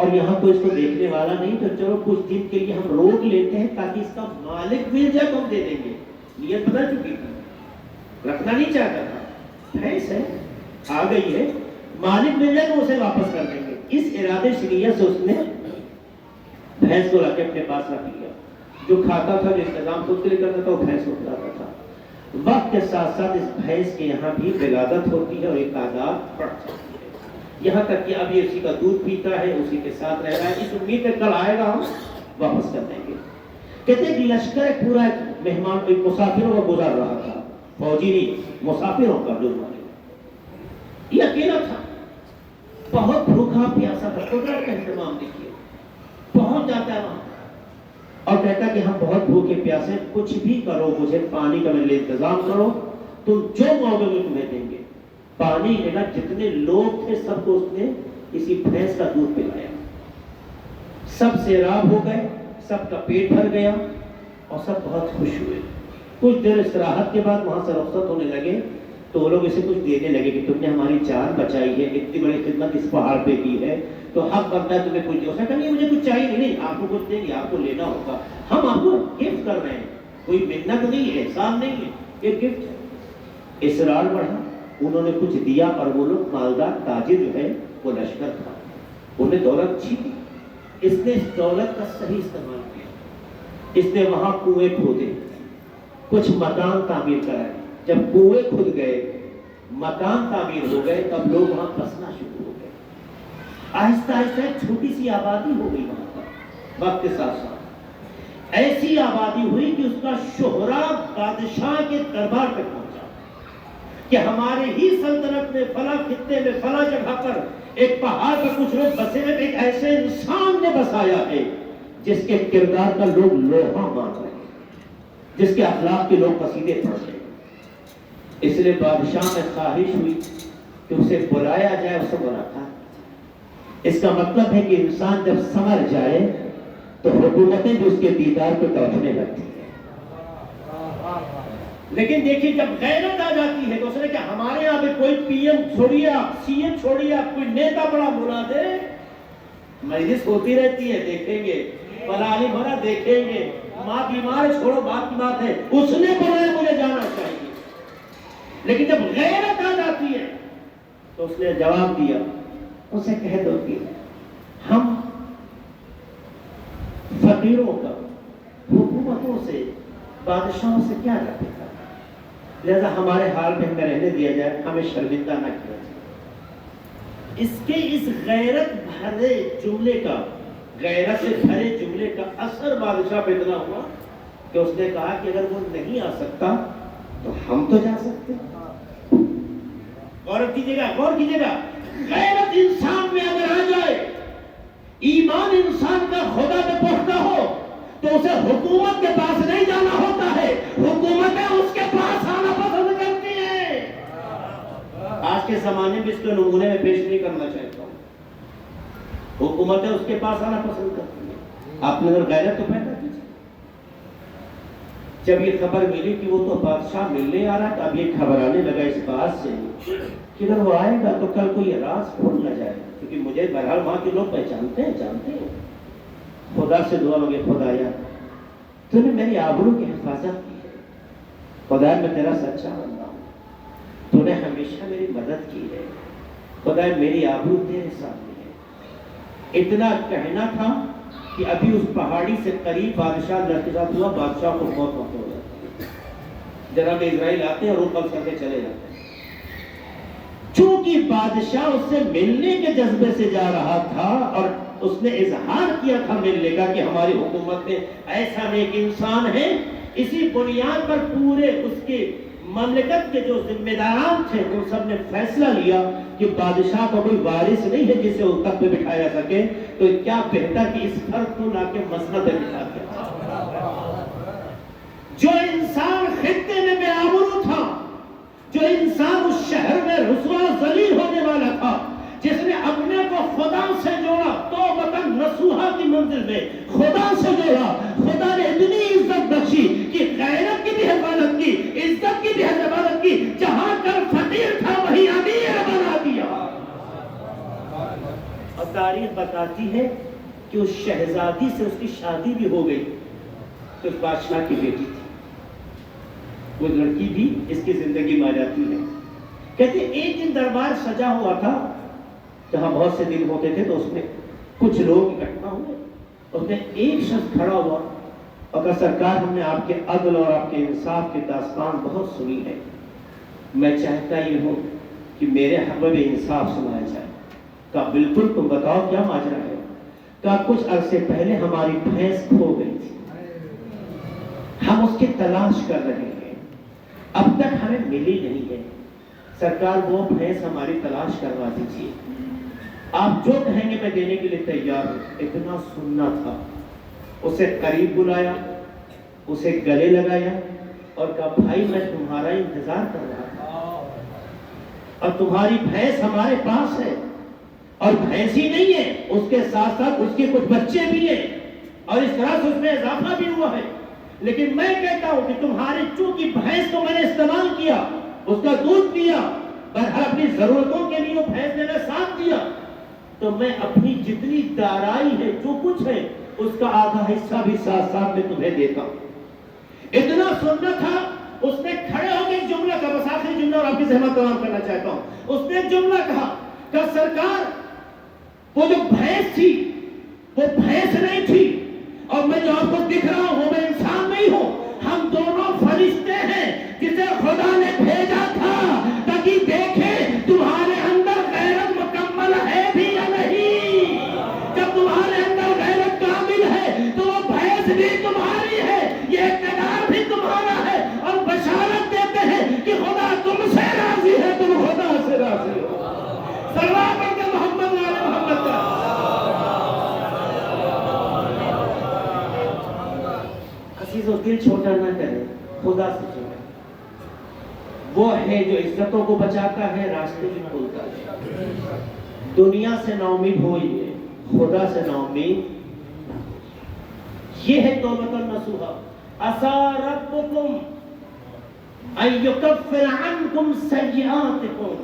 اور یہاں کوئی اس کو دیکھنے والا نہیں، تو چلو کچھ دن کے لیے ہم روک لیتے ہیں تاکہ اس کا مالک مل جائے تو ہم دے دیں گے. نیت بدل چکی تھی، رکھنا نہیں چاہتا تھا. بھینس ہے آ گئی ہے، مالک مل جائے تو اسے واپس کر دیں گے. اس ارادے سے نیت سے اس نے بھینس کو لا کے اپنے پاس رکھ لیا. جو کھاتا تھا، جو انتظام خود کے لیے کرتا تھا، وہ بھینس کو کھلاتا تھا. وقت کے ساتھ ساتھ اس بھینس کے یہاں بھی ولادت ہوتی ہے اور ایک تعداد بڑھ جاتی ہے، یہاں تک کہ اب یہ اسی کا دودھ پیتا ہے، اسی کے ساتھ رہ رہا ہے. اس امید میں کل آئے گا ہم واپس کر دیں گے. کہتے ہیں کہ لشکر پورا مہمان ایک مسافروں کا گزر رہا تھا، فوجی نہیں، مسافروں کا جو یہ اکیلا تھا، بہت بھوکا پیاسا تھا. قدرت کا اہتمام دیکھیے، پہنچ جاتا ہے وہاں اور کہتا کہ ہم بہت بھوکے پیاسے، کچھ بھی کرو، مجھے پانی کا میرے لیے انتظام کرو، تم جو مانگو گے تمہیں دیں گے. پانی لینا، جتنے لوگ تھے سب کو اس نے اسی بھینس کا دودھ پلایا. سب سیراب ہو گئے، سب کا پیٹ بھر گیا اور سب بہت خوش ہوئے. کچھ دیر استراحت کے بعد وہاں سے رخصت ہونے لگے تو وہ لوگ اسے کچھ دینے لگے کہ تم نے ہماری جان بچائی ہے، اتنی بڑی خدمت اس پہاڑ پہ کی ہے، تو حق بنتا ہے تمہیں کچھ دے. اس نے کہا نہیں، مجھے کچھ چاہیے نہیں، آپ کو کچھ دیں گے، آپ کو لینا ہوگا، ہم آپ کو گفٹ کر رہے ہیں، کوئی منت نہیں ہے، احسان نہیں ہے، یہ گفٹ ہے. اصرار بڑھا، انہوں نے کچھ دیا اور وہ لوگ مالدار تاجر جو ہے وہ لشکر تھا، انہیں دولت چھینی. اس نے اس دولت کا صحیح استعمال کیا. اس نے وہاں کنویں کھودے، کچھ مکان تعمیر کرائے. جب کنویں کھد گئے، مکان تعمیر ہو گئے، تب لوگ وہاں بسنا شروع ہو گئے. آہستہ آہستہ ایک چھوٹی سی آبادی ہو گئی وہاں پر. وقت کے ساتھ ساتھ ایسی آبادی ہوئی کہ اس کا شہرا بادشاہ کے دربار تک پہنچا کہ ہمارے ہی سلطنت میں فلاں خطے میں فلاں جگہ پر ایک پہاڑ پر کچھ لوگ بسے ہوئے، ایک ایسے انسان نے بسایا ہے جس کے کردار کا لوگ لوہا مان رہے ہیں، جس کے اخلاق کے لوگ قصیدے پڑھ رہے ہیں. اس لیے بادشاہ میں خواہش ہوئی کہ اسے بلایا جائے. اسے بلاتا. اس کا مطلب ہے کہ انسان جب سمجھ جائے تو حکومتیں بھی اس کے دیدار کو توڑنے لگتی ہیں. لیکن دیکھیے جب غیرت آ جاتی ہے تو اس نے کہا ہمارے یہاں پہ کوئی پی ایم چھوڑیے، سی ایم چھوڑیے، کوئی نیتا بڑا بلا دے، مجلس ہوتی رہتی ہے، دیکھیں گے، فلاں بھرا دیکھیں گے، ماں بیمار ہے، چھوڑو بات کی بات ہے، اس نے بلایا مجھے جانا چاہیے. لیکن جب غیرت آ جاتی ہے تو اس نے جواب دیا، اسے کہہ دو کہ ہم فقیروں کا حکومتوں سے، بادشاہوں سے کیا رہتے ہیں، لہذا ہمارے حال میں ہمیں رہنے دیا جائے، ہمیں شرمندہ نہ کیا جائے. اس کے اس غیرت بھرے جملے کا، غیرت سے بھرے جملے کا اثر بادشاہ پہ اتنا ہوا کہ اس نے کہا کہ اگر وہ نہیں آ سکتا تو ہم تو جا سکتے. غور کیجیے گا، غور کیجیے گا، غیرت انسان میں اگر آ جائے، ایمان انسان کا خدا میں پختہ ہو تو اسے حکومت کے پاس نہیں جانا ہوتا ہے، حکومتیں اس کے پاس آنا پسند کرتی ہیں. آج کے زمانے میں اس کے نمونے میں پیش نہیں کرنا چاہتا ہوں. حکومتیں اس کے پاس آنا پسند کرتی ہیں. آپ نے اگر غیرت تو پیدا کیجیے. جب یہ خبر ملی کہ وہ تو بادشاہ ملنے آ رہا، تو اب یہ خبر آنے لگا اس بات سے کہ اگر وہ آئے گا تو کل کو یہ راز کھول نہ جائے، کیونکہ مجھے بہرحال وہاں کے لوگ پہچانتے ہیں، جانتے ہیں. خدا سے دعا مانگے، خدایا تو نے میری آبرو کی حفاظت کی ہے، خدا میں تیرا سچا بندہ ہوں، تو نے ہمیشہ میری مدد کی ہے، خدا میری آبرو تیرے سامنے ہے. اتنا کہنا تھا کہ ابھی اس پہاڑی سے قریب بادشاہ کے ساتھ ہوا، بادشاہ کو موت ہو جاتی ہے. جناب اسرائیل آتے ہیں اور وہ قبض کر کے چلے جاتے ہیں. چونکہ بادشاہ اس سے ملنے کے جذبے سے جا رہا تھا اور اس نے اظہار کیا تھا ملنے کا کہ ہماری حکومت میں ایسا نیک انسان ہے، اسی بنیاد پر پورے اس کے مملکت کے جو ذمہ داران تھے ان سب نے فیصلہ لیا کہ بادشاہ کا کوئی وارث نہیں ہے جسے وہ تخت پہ بٹھایا جا سکے، تو کیا بہتر کہ اس فرق کو لا کے مسند پہ بٹھا دیا. جو انسان خطے میں بے آبرو تھا، جو انسان اس شہر میں رسوا ذلیل ہونے والا تھا، جس نے اپنے کو خدا سے جوڑا، تو وطن نصوحہ کی منزل میں خدا سے جوڑا، خدا نے اتنی عزت بخشی کہ غیرت کی بھی حفاظت کی، عزت کی بھی حفاظت کی، جہاں کر فقیر تھا وہی امیر بنا دیا. اور تاریخ بتاتی ہے کہ اس شہزادی سے اس کی شادی بھی ہو گئی، تو اس بادشاہ کی بیٹی تھی، وہ لڑکی بھی اس کی زندگی میں آ جاتی ہے۔ کہتے ایک دن دربار سجا ہوا تھا، جہاں بہت سے دن ہوتے تھے، تو اس میں کچھ لوگ اکٹھا ہوئے، اس میں ایک شخص کھڑا ہوا اور کہا سرکار ہم نے آپ کے عدل اور آپ کے انصاف کی داستان بہت سنی ہے، میں چاہتا یہ ہوں کہ میرے حق میں انصاف سنایا جائے۔ کہا بالکل، تم بتاؤ کیا ماجرا ہے؟ کہا کچھ عرصے پہلے ہماری بھینس کھو گئی تھی، ہم اس کی تلاش کر رہے ہیں، اب تک ہمیں ملی نہیں ہے، سرکار وہ بھینس ہماری تلاش کروا دیجیے، آپ جو کہیں گے میں دینے کے لیے تیار ہوں۔ اتنا سننا تھا، اسے قریب بلایا، اسے گلے لگایا اور کہا بھائی میں تمہارا انتظار کر رہا تھا، اور تمہاری بھینس ہمارے پاس ہے، اور بھینس ہی نہیں ہے، اس کے ساتھ ساتھ اس کے کچھ بچے بھی ہیں، اور اس طرح سے اس میں اضافہ بھی ہوا ہے، لیکن میں کہتا ہوں کہ تمہاری چونکہ بھینس کو میں نے استعمال کیا، اس کا دودھ پیا، بہرحال اپنی ضرورتوں کے لیے وہ بھینس نے ساتھ دیا، تو میں اپنی جتنی دارائی ہے، جو کچھ ہے، اس کا آدھا حصہ بھی ساتھ ساتھ میں تمہیں دیتا ہوں۔ اتنا سننا تھا، اس نے کھڑے ہو کے ایک جملہ کہا، بس آخری جملہ اور آپ کی زحمت تمام کرنا چاہتا ہوں۔ اس نے ایک جملہ کہا کہ سرکار وہ جو بھینس تھی وہ بھینس نہیں تھی، اور میں جو آپ کو دکھ رہا ہوں وہ میں انسان نہیں ہوں، ہم دونوں فرشتے ہیں جسے خدا نے بھیجا تھا تاکہ دیکھے تمہارے اندر غیرت مکمل ہے بھی یا نہیں۔ جب تمہارے اندر غیرت کامل ہے تو وہ بھینس بھی تمہاری ہے، یہ اقتدار بھی تمہارا ہے، اور بشارت دیتے ہیں کہ خدا تم سے راضی ہے، تم خدا سے راضی ہو۔ سلام پڑھتے محمد والے محمد کا۔ عزیزو دل چھوٹا نہ کرے، خدا سے چھوٹا، وہ ہے جو عزتوں کو بچاتا ہے، راستے بھی کھولتا ہے۔ دنیا سے نا امید ہوئیے، خدا سے نا امید۔ یہ ہے توبۃ النصوحہ۔ عسیٰ ربکم ان یکفر عنکم سیئاتکم۔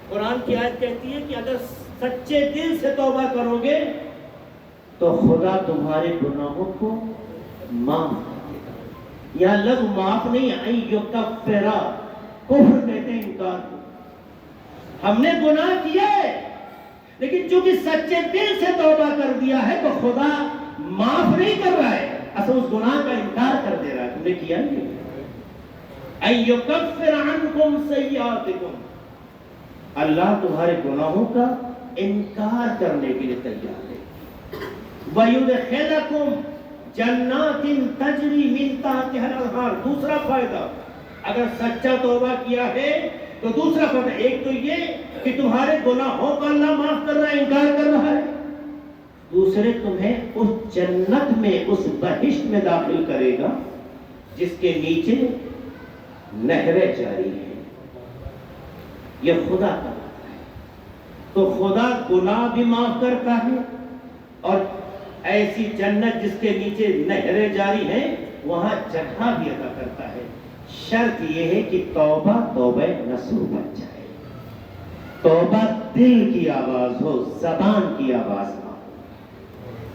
قرآن کی آیت کہتی ہے کہ اگر سچے دل سے توبہ کرو گے تو خدا تمہارے گناہوں کو معاف کر دے گا۔ یہاں لفظ معاف نہیں ہے، ان یکفر، کفر کہتے ہیں انکار کو۔ ہم نے گناہ کیا ہے، لیکن چونکہ سچے دل سے توبہ کر دیا ہے تو خدا معاف نہیں کر رہا ہے، اصل اس گناہ کا انکار کر دے رہا ہے، تم نے کیا نہیں۔ ان یکفر عنکم سیئاتکم، اللہ تمہارے گناہوں کا انکار کرنے کے لیے تیار ہے۔ وَيُدْخِلَكُمْ جَنَّاتٍ تَجْرِي مِن تَحْتِهَا الْأَنْهَارُ۔ دوسرا فائدہ، اگر سچا توبہ کیا ہے تو دوسرا فائدہ، ایک تو یہ کہ تمہارے گناہوں کا اللہ معاف کر رہا ہے، انکار کر رہا ہے، دوسرے تمہیں اس جنت میں، اس بہشت میں داخل کرے گا جس کے نیچے نہریں جاری ہیں۔ یہ خدا کا وعدہ ہے۔ تو خدا گناہ بھی معاف کرتا ہے، اور ایسی جنت جس کے نیچے نہریں جاری ہیں وہاں جگہ بھی عطا کرتا ہے۔ شرط یہ ہے کہ توبہ توبہ نصوح بن جائے، توبہ دل کی آواز ہو، زبان کی آواز نہ ہو۔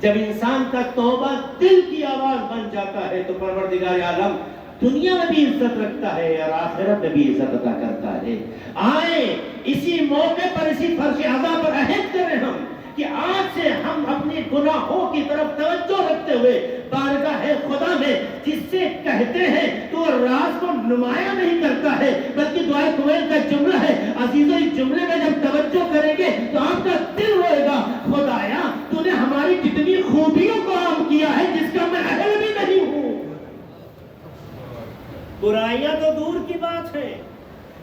جب انسان کا توبہ دل کی آواز بن جاتا ہے تو پروردگار عالم دنیا میں بھی عزت رکھتا ہے اور آخرت میں بھی عزت عطا کرتا ہے۔ آئیں اسی موقع پر، اسی فرش عزا پر عہد کریں ہم کہ آج سے ہم اپنے گناہوں کی طرف توجہ رکھتے ہوئے بارگاہ خدا میں جس سے کہتے ہیں تو راز کو نمایاں نہیں کرتا ہے، بلکہ دعائے کویل کا جملہ ہے، عزیزو اس جملے میں جب توجہ کریں گے تو آپ کا دل روئے گا، خدایا تو نے ہماری کتنی خوبیوں کو عام کیا ہے جس کا میں اہل بھی نہیں ہوں۔ برائیاں تو دور کی بات ہے،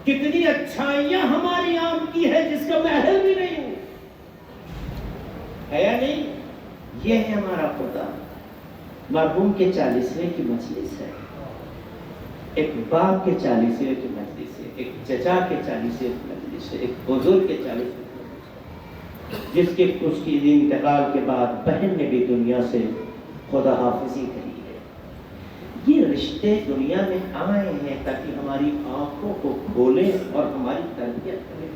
کتنی اچھائیاں ہماری عام کی ہے جس کا میں اہل بھی نہیں ہوں، ہے یا نہیں؟ یہ ہے ہمارا خدا۔ مرحوم کے 40ویں کی مجلس ہے، ایک باپ کے 40ویں کی مجلس ہے، ایک چچا کے 40ویں کی مجلس ہے، ایک بزرگ کے 40ویں کی مجلس ہے، جس کے کچھ کی انتقال کے بعد بہن نے بھی دنیا سے خدا حافظی کری ہے۔ یہ رشتے دنیا میں آئے ہیں تاکہ ہماری آنکھوں کو کھولیں اور ہماری تربیت کریں۔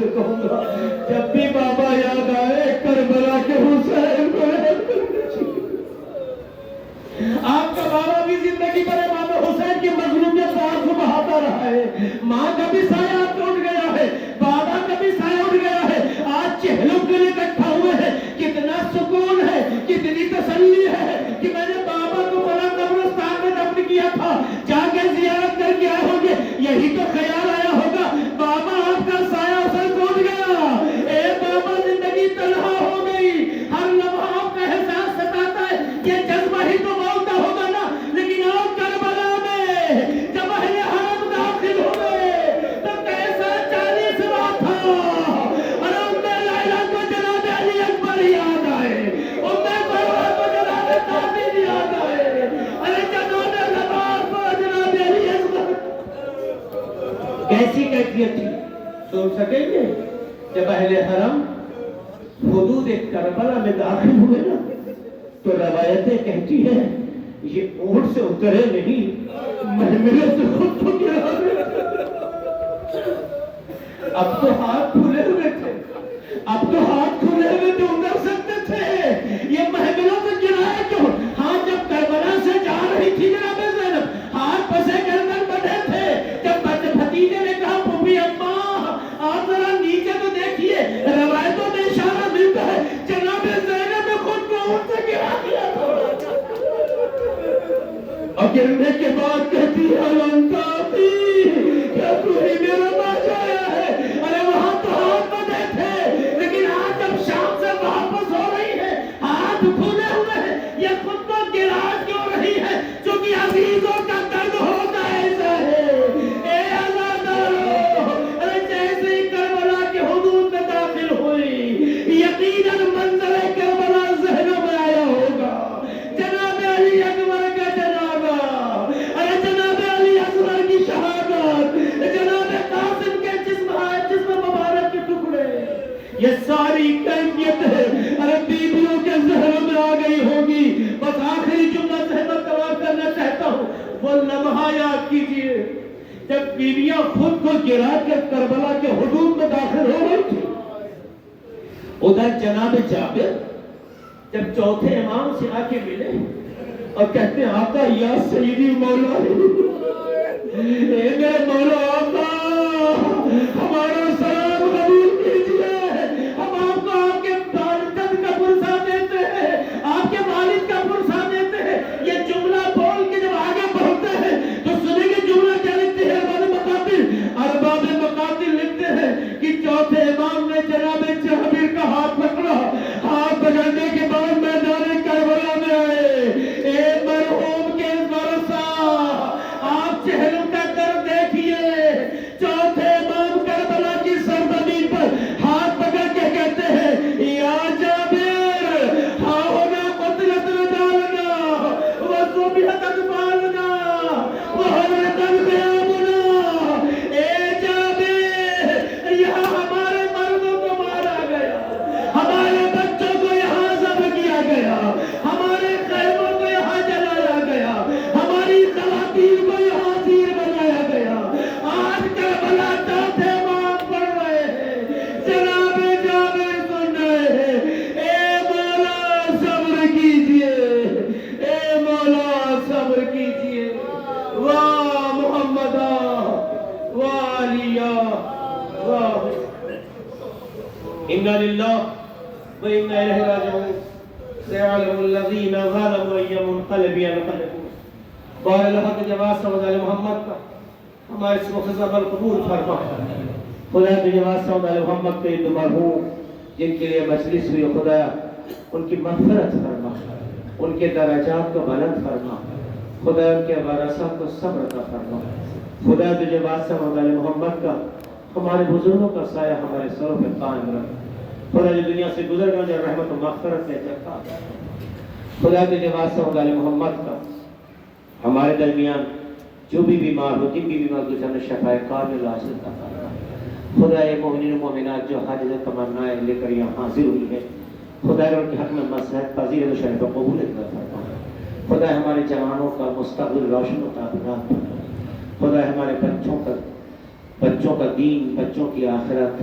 سے کہوں گا جب بھی بابا یاد آئے کربلا کے حسین کو یاد کرنا چاہیے۔ آپ کا بابا بھی زندگی پر امام حسین کی مظلومیت کو آنسو بہاتا رہا ہے، ماں کا بھی سایہ آپ کو اٹھ گیا ہے، بابا کا بھی سایہ اٹھ گیا ہے، آج چہلوں کے لیے اکٹھا ہوئے ہیں، کتنا سکون ہے، کتنی تسلی ہے کہ میں نے بابا کو بڑا قبرستان میں دفن کیا تھا، جا کے زیارت کر کے آئے ہوں گے، یہی تو خیال آیا ہوگا بابا آپ کا سایہ اثر ٹوٹ گیا، اے بابا زندگی تنہا ہو گئی، ہر لمحہ آپ کا احساس ستاتا ہے، یہ جذبہ ہی تو موت کا ہوگا نا، لیکن آج کربلا میں جب اہل حرم داخل ہوئے تو کیسا 40واں تھا، اور ام لیلا کو جناب علی اکبر یاد آئے، ام فروا کو جناب طاہر یاد آئے، ارے جناب لباس کو جناب علی اکبر، کیسی کیفیت تھی سوچ سکیں گے جب اہل حرم حدود کربلا میں داخل ہوئے نا تو روایتیں کہتی ہیں یہ اونٹ سے اترے نہیں محملے سے خود کو گرا دے، اب تو ہاتھ کھلے ہوئے تھے، اب تو ہاتھ کھلے ہوئے تو اتر سکتے تھے، یہ محملوں سے گرائے کیوں؟ ہاں جب کربلا سے جا رہی تھی جناب زینب ہاتھ پسے گردن بڑھے تھے، جب بھتیجے نے کہا پھوپھی اماں آپ ذرا نیچے تو دیکھیے، روایتوں میں اشارہ ملتا ہے جناب زینب نے خود کو اونٹ سے گرا دیا تھا، اور گرنے کے بعد کہتی ہے الانتابی کیا تو ہی میرا باچا آیا ہے، ارے وہاں تو ہاتھ بندھے تھے، لیکن آج جب شام سے واپس ہو رہی ہے ہاتھ کھلے ہوئے ہیں، یہ خود کو گرا کیوں رہی ہے؟ چونکہ عزیزوں کا درد ہوتا ایسا ہے، اے عزادارو، ارے جیسے ہی کربلا کے حدود میں داخل ہوئی یقیناً منظر کربلا ذہنوں میں آیا ہوگا، جناب علی اکبر کا جنازہ، ارے جناب علی اصغر کی شہادت، جناب قاسم کے جسم مبارک کے ٹکڑے، یہ ساری کیفیت ہے ارے بیویوں کے ذہن میں آ گئی ہوگی۔ بس آخری جملہ ذہن میں تمام کرنا چاہتا ہوں، وہ لمحہ یاد کیجئے جب بیویاں خود کو گرا کر کربلا کے حدود میں داخل ہو گئی تھی، ادھر جناب جابر جب چوتھے امام سے آ کے ملے اور کہتے ہیں آقا یا سیدی مولا اے میرے مولا آقا ہمارا سلام قبول کیجئے، ہم آپ کو آپ کے والد کا پرسہ دیتے ہیں، آپ کے والد کا پرسہ دیتے ہیں، یہ جملہ بول کے جب آگے بڑھتے ہیں تو سنیں گے جملہ کیا لکھتے ہیں ارباب مقاتل لکھتے ہیں کہ چوتھے امام نے جناب جابر کا ہاتھ پکڑا، ہاتھ پکڑنے کے بعد میدان کربلا میں آئے، اے مرحوم کے ورثہ آپ چہروں کا درد دیکھیے، چوتھے امام کربلا کی سرزمین پر ہاتھ پکڑ کے کہتے ہیں یا جابر ہاؤنا قتلت رجالنا وذبحت اطفالنا وحرقت خیامنا، اے جابر یہاں ہمارے مردوں کو مارا گیا، ہمارے بچوں کو یہاں ذبح کیا گیا، ہمارے خیموں کو یہاں جلایا گیا، ہماری خواتین کو یہاں اسیر بنایا گیا، آج کربلا چوتھے امام پڑھ رہے ہیں، جناب جابر سن رہے ہیں، اے مولا صبر کیجئے، اے مولا صبر کیجئے، واہ محمدہ واہ علیہ واہ، انا للہ و انا الیہ راجعون، سيعلم الذين ظلموا أي منقلب ينقلبون۔ بار اللہ کے جواز سعود علی محمد کا ہمارے اس مختصر پر قبول فرما، خدا کے جواز سعود علی محمد کے دو مرحوم جن کے لیے مجلس ہوئی، خدا ان کی مغفرت فرما، ان کے درجات کو بلند فرما، خدا ان کے وارثات کو صبر عطا فرما، خدا کے جواز سعود علی محمد کا ہمارے بزرگوں کا سایہ ہمارے سروں پہ قائم رکھ، خدا جو دنیا سے گزر گئے انہیں رحمت و مغفرت سے جگہ، خدا کے جواز سعود علی محمد کا ہمارے درمیان جو بھی بیمار ہو، جن بھی بیمار کو جنہیں شفائے کامل حاصل عطا فرما، خدا مومنین و مومنات جو حاجت تمنائیں لے کر یہاں حاضر ہوئی ہے، خدا ان کے حق میں مصلحت پذیر و شرف قبول عطا فرما، خدا ہمارے جوانوں کا مستقبل روشن و تابناک فرما، خدا ہمارے بچوں کا دین، بچوں کی آخرت